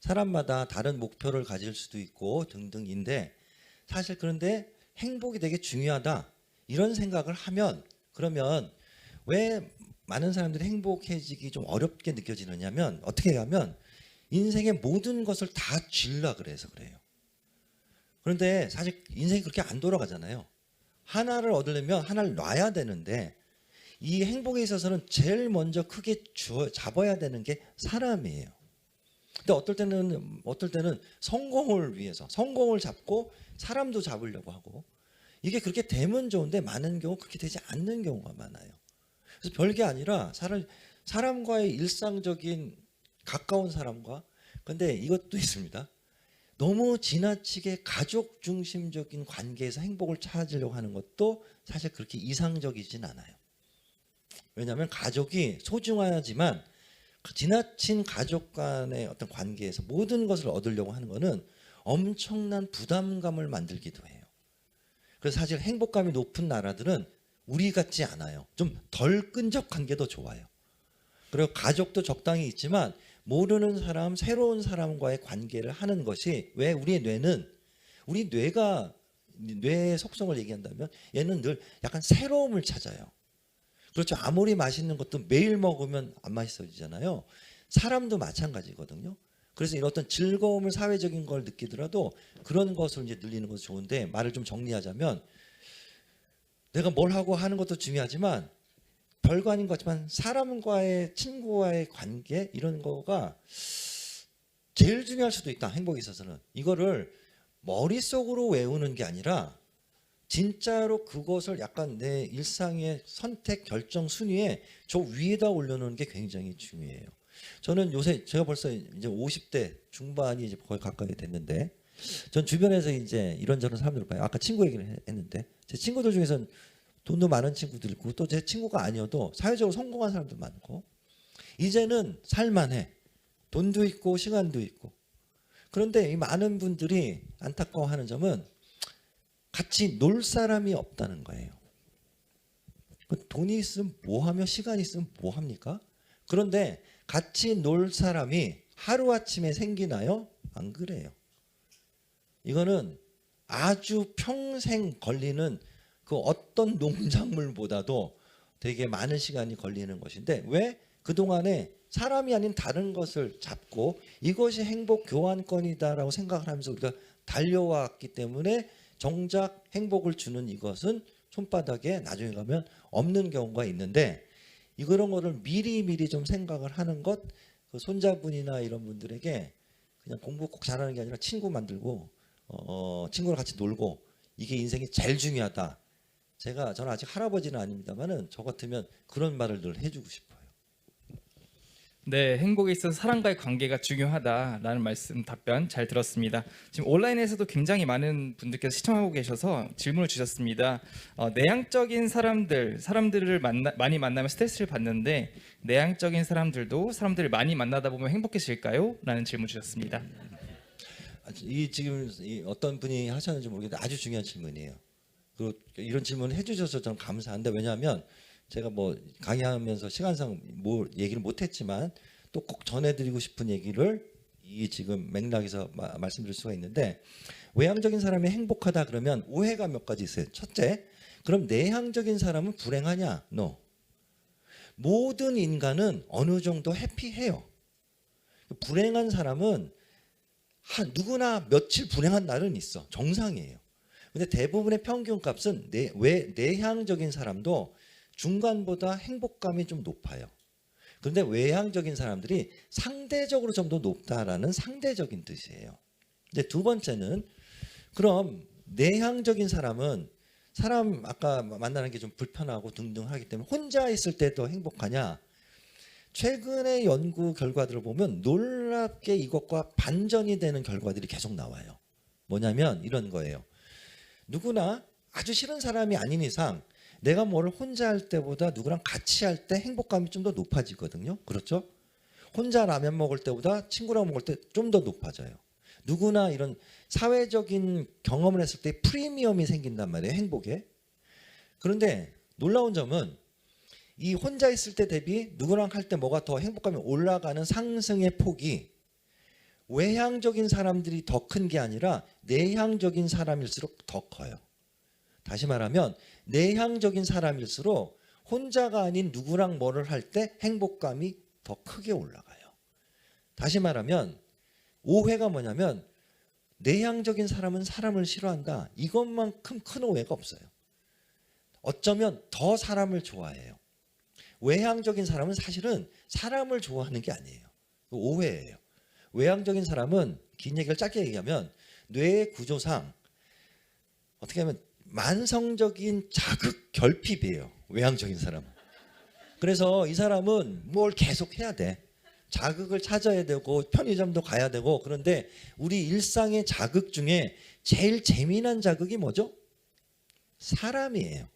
사람마다 다른 목표를 가질 수도 있고 등등인데 사실 그런데 행복이 되게 중요하다 이런 생각을 하면 그러면 왜 많은 사람들이 행복해지기 좀 어렵게 느껴지느냐면 어떻게 하면 인생의 모든 것을 다 쥐려 그래서 그래요. 그런데 사실 인생이 그렇게 안 돌아가잖아요. 하나를 얻으려면 하나를 놔야 되는데 이 행복에 있어서는 제일 먼저 크게 잡아야 되는 게 사람이에요. 근데 어떨 때는 성공을 위해서 성공을 잡고 사람도 잡으려고 하고 이게 그렇게 되면 좋은데 많은 경우 그렇게 되지 않는 경우가 많아요. 그래서 별게 아니라 사람과의 일상적인 가까운 사람과 근데 이것도 있습니다. 너무 지나치게 가족 중심적인 관계에서 행복을 찾으려고 하는 것도 사실 그렇게 이상적이진 않아요. 왜냐하면 가족이 소중하지만 지나친 가족 간의 어떤 관계에서 모든 것을 얻으려고 하는 것은 엄청난 부담감을 만들기도 해요. 그래서 사실 행복감이 높은 나라들은 우리 같지 않아요. 좀 덜 끈적한 게 더 좋아요. 그리고 가족도 적당히 있지만 모르는 사람, 새로운 사람과의 관계를 하는 것이 왜 우리 뇌의 속성을 얘기한다면 얘는 늘 약간 새로움을 찾아요. 그렇죠. 아무리 맛있는 것도 매일 먹으면 안 맛있어지잖아요. 사람도 마찬가지거든요. 그래서 이런 어떤 즐거움을 사회적인 걸 느끼더라도 그런 것을 이제 늘리는 것도 좋은데 말을 좀 정리하자면 내가 뭘 하고 하는 것도 중요하지만 별거 아닌 것 같지만 사람과의 친구와의 관계 이런 거가 제일 중요할 수도 있다. 행복에 있어서는 이거를 머릿속으로 외우는 게 아니라 진짜로 그것을 약간 내 일상의 선택 결정 순위에 저 위에다 올려놓는 게 굉장히 중요해요. 저는 요새 제가 벌써 이제 50대 중반이 이제 거의 가까이 됐는데 전 주변에서 이제 이런저런 사람들을 봐요. 아까 친구 얘기를 했는데 제 친구들 중에서는 돈도 많은 친구들 있고 또 제 친구가 아니어도 사회적으로 성공한 사람도 많고 이제는 살만해. 돈도 있고 시간도 있고 그런데 이 많은 분들이 안타까워하는 점은 같이 놀 사람이 없다는 거예요. 돈이 있으면 뭐하며 시간이 있으면 뭐합니까? 그런데 같이 놀 사람이 하루아침에 생기나요? 안 그래요. 이거는 아주 평생 걸리는 그 어떤 농작물보다도 되게 많은 시간이 걸리는 것인데 왜? 그동안에 사람이 아닌 다른 것을 잡고 이것이 행복 교환권이다라고 생각을 하면서 우리가 달려왔기 때문에 정작 행복을 주는 이것은 손바닥에 나중에 가면 없는 경우가 있는데 이런 거를 미리 좀 생각을 하는 것 그 손자분이나 이런 분들에게 그냥 공부 꼭 잘하는 게 아니라 친구 만들고 친구랑 같이 놀고 이게 인생이 제일 중요하다. 저는 아직 할아버지는 아닙니다만은 저 같으면 그런 말을 늘 해주고 싶어요. 네, 행복에 있어서 사람과의 관계가 중요하다라는 말씀 답변 잘 들었습니다. 지금 온라인에서도 굉장히 많은 분들께서 시청하고 계셔서 질문을 주셨습니다. 내향적인 사람들을 많이 만나면 스트레스를 받는데 내향적인 사람들을 많이 만나다 보면 행복해질까요? 라는 질문 주셨습니다. 지금 어떤 분이 하셨는지 모르겠는데 아주 중요한 질문이에요. 그리고 이런 질문을 해주셔서 저는 감사한데 왜냐하면 제가 뭐 강의하면서 시간상 뭐 얘기를 못했지만 또 꼭 전해드리고 싶은 얘기를 이 지금 맥락에서 말씀드릴 수가 있는데 외향적인 사람이 행복하다 그러면 오해가 몇 가지 있어요. 첫째, 그럼 내향적인 사람은 불행하냐? No. 모든 인간은 어느 정도 해피해요. 불행한 사람은 누구나 며칠 불행한 날은 있어. 정상이에요. 근데 대부분의 평균값은 내향적인 사람도 중간보다 행복감이 좀 높아요. 그런데 외향적인 사람들이 상대적으로 좀 더 높다라는 상대적인 뜻이에요. 이제 두 번째는 그럼 내향적인 사람은 사람 아까 만나는 게 좀 불편하고 등등 하기 때문에 혼자 있을 때 더 행복하냐? 최근의 연구 결과들을 보면 놀랍게 이것과 반전이 되는 결과들이 계속 나와요. 뭐냐면 이런 거예요. 누구나 아주 싫은 사람이 아닌 이상 내가 뭐를 혼자 할 때보다 누구랑 같이 할 때 행복감이 좀 더 높아지거든요. 그렇죠? 혼자 라면 먹을 때보다 친구랑 먹을 때 좀 더 높아져요. 누구나 이런 사회적인 경험을 했을 때 프리미엄이 생긴단 말이에요. 행복에. 그런데 놀라운 점은 이 혼자 있을 때 대비 누구랑 할 때 뭐가 더 행복감이 올라가는 상승의 폭이 외향적인 사람들이 더 큰 게 아니라 내향적인 사람일수록 더 커요. 다시 말하면 내향적인 사람일수록 혼자가 아닌 누구랑 뭐를 할 때 행복감이 더 크게 올라가요. 다시 말하면 오해가 뭐냐면 내향적인 사람은 사람을 싫어한다. 이것만큼 큰 오해가 없어요. 어쩌면 더 사람을 좋아해요. 외향적인 사람은 사실은 사람을 좋아하는 게 아니에요. 오해예요. 외향적인 사람은 긴 얘기를 짧게 얘기하면 뇌의 구조상 어떻게 하면 만성적인 자극 결핍이에요. 외향적인 사람은. 그래서 이 사람은 뭘 계속 해야 돼. 자극을 찾아야 되고 편의점도 가야 되고 그런데 우리 일상의 자극 중에 제일 재미난 자극이 뭐죠? 사람이에요.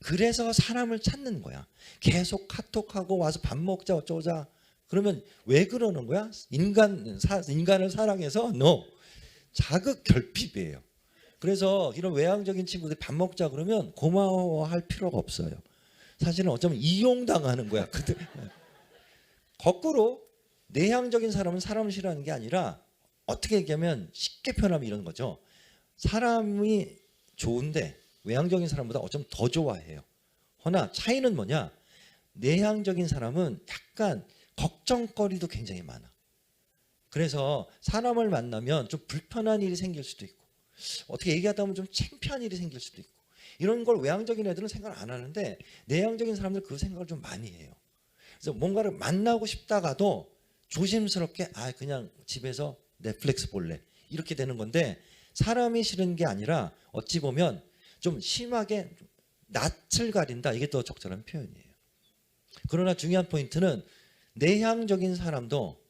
그래서 사람을 찾는 거야. 계속 카톡하고 와서 밥 먹자 어쩌자. 그러면 왜 그러는 거야? 인간을 사랑해서? No. 자극 결핍이에요. 그래서 이런 외향적인 친구들이 밥 먹자 그러면 고마워할 필요가 없어요. 사실은 어쩌면 이용당하는 거야. 거꾸로 내향적인 사람은 사람을 싫어하는 게 아니라 어떻게 얘기하면 쉽게 표현하면 이런 거죠. 사람이 좋은데 외향적인 사람보다 어쩌면 더 좋아해요. 허나 차이는 뭐냐? 내향적인 사람은 약간 걱정거리도 굉장히 많아. 그래서 사람을 만나면 좀 불편한 일이 생길 수도 있고 어떻게 얘기하다 보면 좀 창피한 일이 생길 수도 있고 이런 걸 외향적인 애들은 생각을 안 하는데 내향적인 사람들 그 생각을 좀 많이 해요. 그래서 뭔가를 만나고 싶다가도 조심스럽게 그냥 집에서 넷플릭스 볼래 이렇게 되는 건데 사람이 싫은 게 아니라 어찌 보면 좀 심하게 낯을 가린다. 이게 더 적절한 표현이에요. 그러나 중요한 포인트는 내향적인 사람도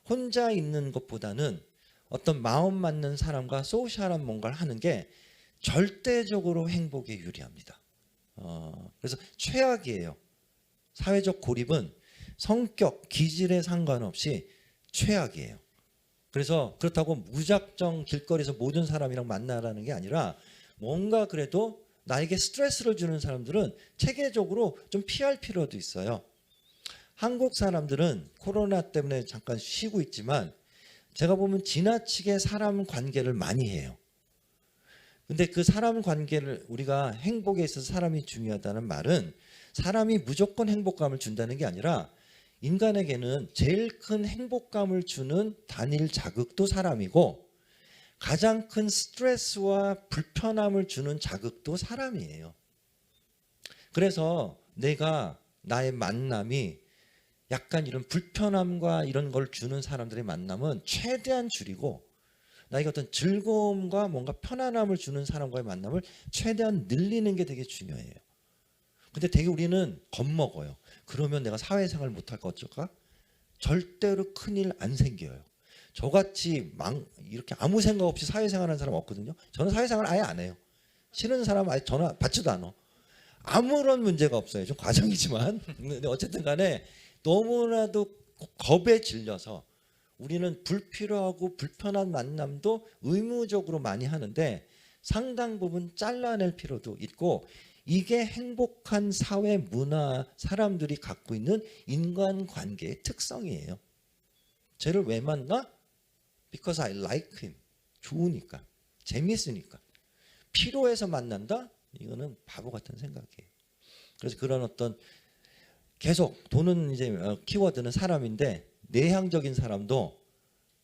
혼자 있는 것보다는 어떤 마음 맞는 사람과 소셜한 뭔가를 하는 게 절대적으로 행복에 유리합니다. 그래서 최악이에요. 사회적 고립은 성격, 기질에 상관없이 최악이에요. 그래서 그렇다고 무작정 길거리에서 모든 사람이랑 만나라는 게 아니라 뭔가 그래도 나에게 스트레스를 주는 사람들은 체계적으로 좀 피할 필요도 있어요. 한국 사람들은 코로나 때문에 잠깐 쉬고 있지만 제가 보면 지나치게 사람 관계를 많이 해요. 근데 그 사람 관계를 우리가 행복에 있어서 사람이 중요하다는 말은 사람이 무조건 행복감을 준다는 게 아니라 인간에게는 제일 큰 행복감을 주는 단일 자극도 사람이고 가장 큰 스트레스와 불편함을 주는 자극도 사람이에요. 그래서 내가 나의 만남이 약간 이런 불편함과 이런 걸 주는 사람들의 만남은 최대한 줄이고 나에게 어떤 즐거움과 뭔가 편안함을 주는 사람과의 만남을 최대한 늘리는 게 되게 중요해요. 근데 되게 우리는 겁먹어요. 그러면 내가 사회생활 못할까 어쩔까? 절대로 큰일 안 생겨요. 저같이 이렇게 아무 생각 없이 사회생활하는 사람 없거든요. 저는 사회생활 아예 안 해요. 싫은 사람 아예 전화 받지도 않아. 아무런 문제가 없어요. 좀 과정이지만. 근데 어쨌든 간에 너무나도 겁에 질려서 우리는 불필요하고 불편한 만남도 의무적으로 많이 하는데 상당 부분 잘라낼 필요도 있고 이게 행복한 사회 문화 사람들이 갖고 있는 인간관계의 특성이에요. 쟤를 왜 만나? Because I like him. 좋으니까. 재밌으니까. 필요해서 만난다? 이거는 바보 같은 생각이에요. 그래서 그런 어떤 계속 돈은 이제 키워드는 사람인데 내향적인 사람도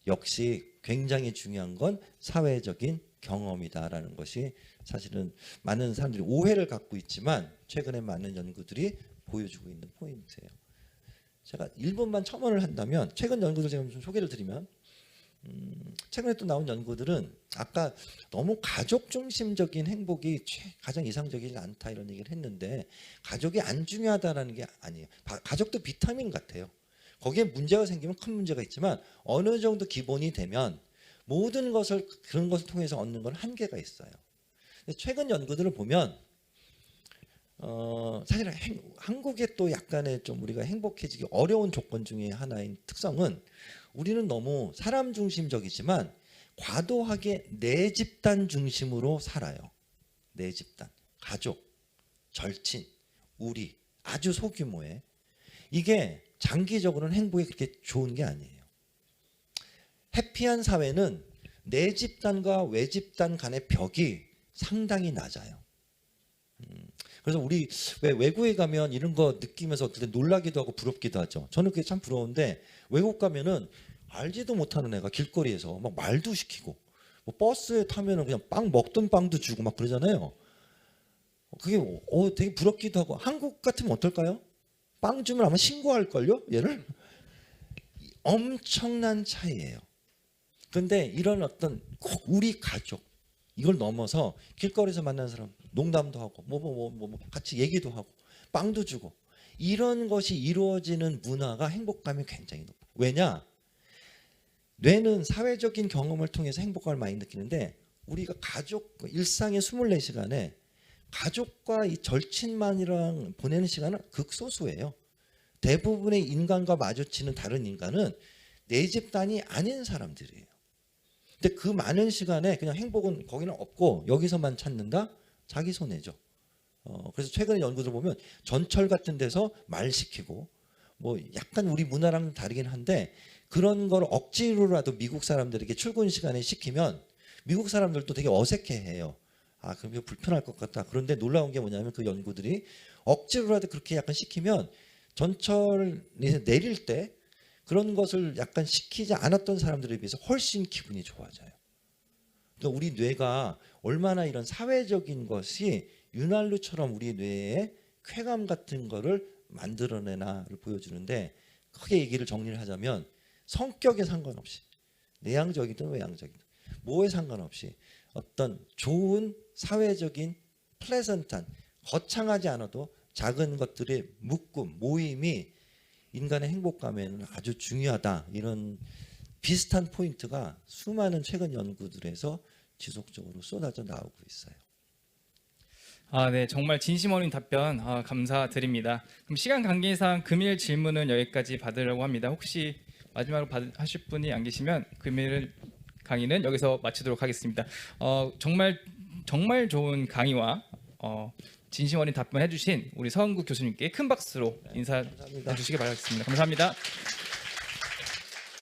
역시 굉장히 중요한 건 사회적인 경험이다라는 것이 사실은 많은 사람들이 오해를 갖고 있지만 최근에 많은 연구들이 보여주고 있는 포인트예요. 제가 1분만 첨언을 한다면 최근 연구들 제가 좀 소개를 드리면 최근에 또 나온 연구들은 아까 너무 가족 중심적인 행복이 가장 이상적이지 않다 이런 얘기를 했는데 가족이 안 중요하다라는 게 아니에요. 가족도 비타민 같아요. 거기에 문제가 생기면 큰 문제가 있지만 어느 정도 기본이 되면 모든 것을 그런 것을 통해서 얻는 건 한계가 있어요. 최근 연구들을 보면 사실 한국의 또 약간의 좀 우리가 행복해지기 어려운 조건 중에 하나인 특성은 우리는 너무 사람 중심적이지만 과도하게 내 집단 중심으로 살아요. 내 집단, 가족, 절친, 우리 아주 소규모의 이게 장기적으로는 행복에 그렇게 좋은 게 아니에요. 해피한 사회는 내 집단과 외 집단 간의 벽이 상당히 낮아요. 그래서 우리 왜 외국에 가면 이런 거 느끼면서 어떨 때 놀라기도 하고 부럽기도 하죠. 저는 그게 참 부러운데 외국 가면은 알지도 못하는 애가 길거리에서 막 말도 시키고 뭐 버스에 타면은 그냥 빵 먹던 빵도 주고 막 그러잖아요. 그게 되게 부럽기도 하고 한국 같으면 어떨까요? 빵 주면 아마 신고할걸요? 얘를? 엄청난 차이예요. 그런데 이런 어떤 꼭 우리 가족 이걸 넘어서 길거리에서 만난 사람 농담도 하고 뭐 같이 얘기도 하고 빵도 주고 이런 것이 이루어지는 문화가 행복감이 굉장히 높아요. 왜냐? 뇌는 사회적인 경험을 통해서 행복감을 많이 느끼는데 우리가 가족 일상의 24시간에 가족과 이 절친만이랑 보내는 시간은 극소수예요. 대부분의 인간과 마주치는 다른 인간은 내 집단이 아닌 사람들이에요. 근데 그 많은 시간에 그냥 행복은 거기는 없고 여기서만 찾는다? 자기 손해죠. 그래서 최근에 연구들 보면 전철 같은 데서 말 시키고 뭐 약간 우리 문화랑 다르긴 한데 그런 걸 억지로라도 미국 사람들에게 출근 시간에 시키면 미국 사람들도 되게 어색해해요. 아 그럼 이거 불편할 것 같다. 그런데 놀라운 게 뭐냐면 그 연구들이 억지로라도 그렇게 약간 시키면 전철에서 내릴 때 그런 것을 약간 시키지 않았던 사람들에 비해서 훨씬 기분이 좋아져요. 그러니까 우리 뇌가 얼마나 이런 사회적인 것이 윤활유처럼 우리 뇌에 쾌감 같은 거를 만들어내나를 보여주는데 크게 얘기를 정리를 하자면 성격에 상관없이 내향적이든 외향적이든 뭐에 상관없이 어떤 좋은 사회적인 플레전트한 거창하지 않아도 작은 것들의 묶음, 모임이 인간의 행복감에는 아주 중요하다. 이런 비슷한 포인트가 수많은 최근 연구들에서 지속적으로 쏟아져 나오고 있어요. 네, 정말 진심 어린 답변 감사드립니다. 그럼 시간 관계상 금일 질문은 여기까지 받으려고 합니다. 혹시 마지막으로 하실 분이 안 계시면 금일 강의는 여기서 마치도록 하겠습니다. 정말 좋은 강의와 진심 어린 답변 해주신 우리 서은국 교수님께 큰 박수로 인사해 주시기 바라겠습니다. 감사합니다.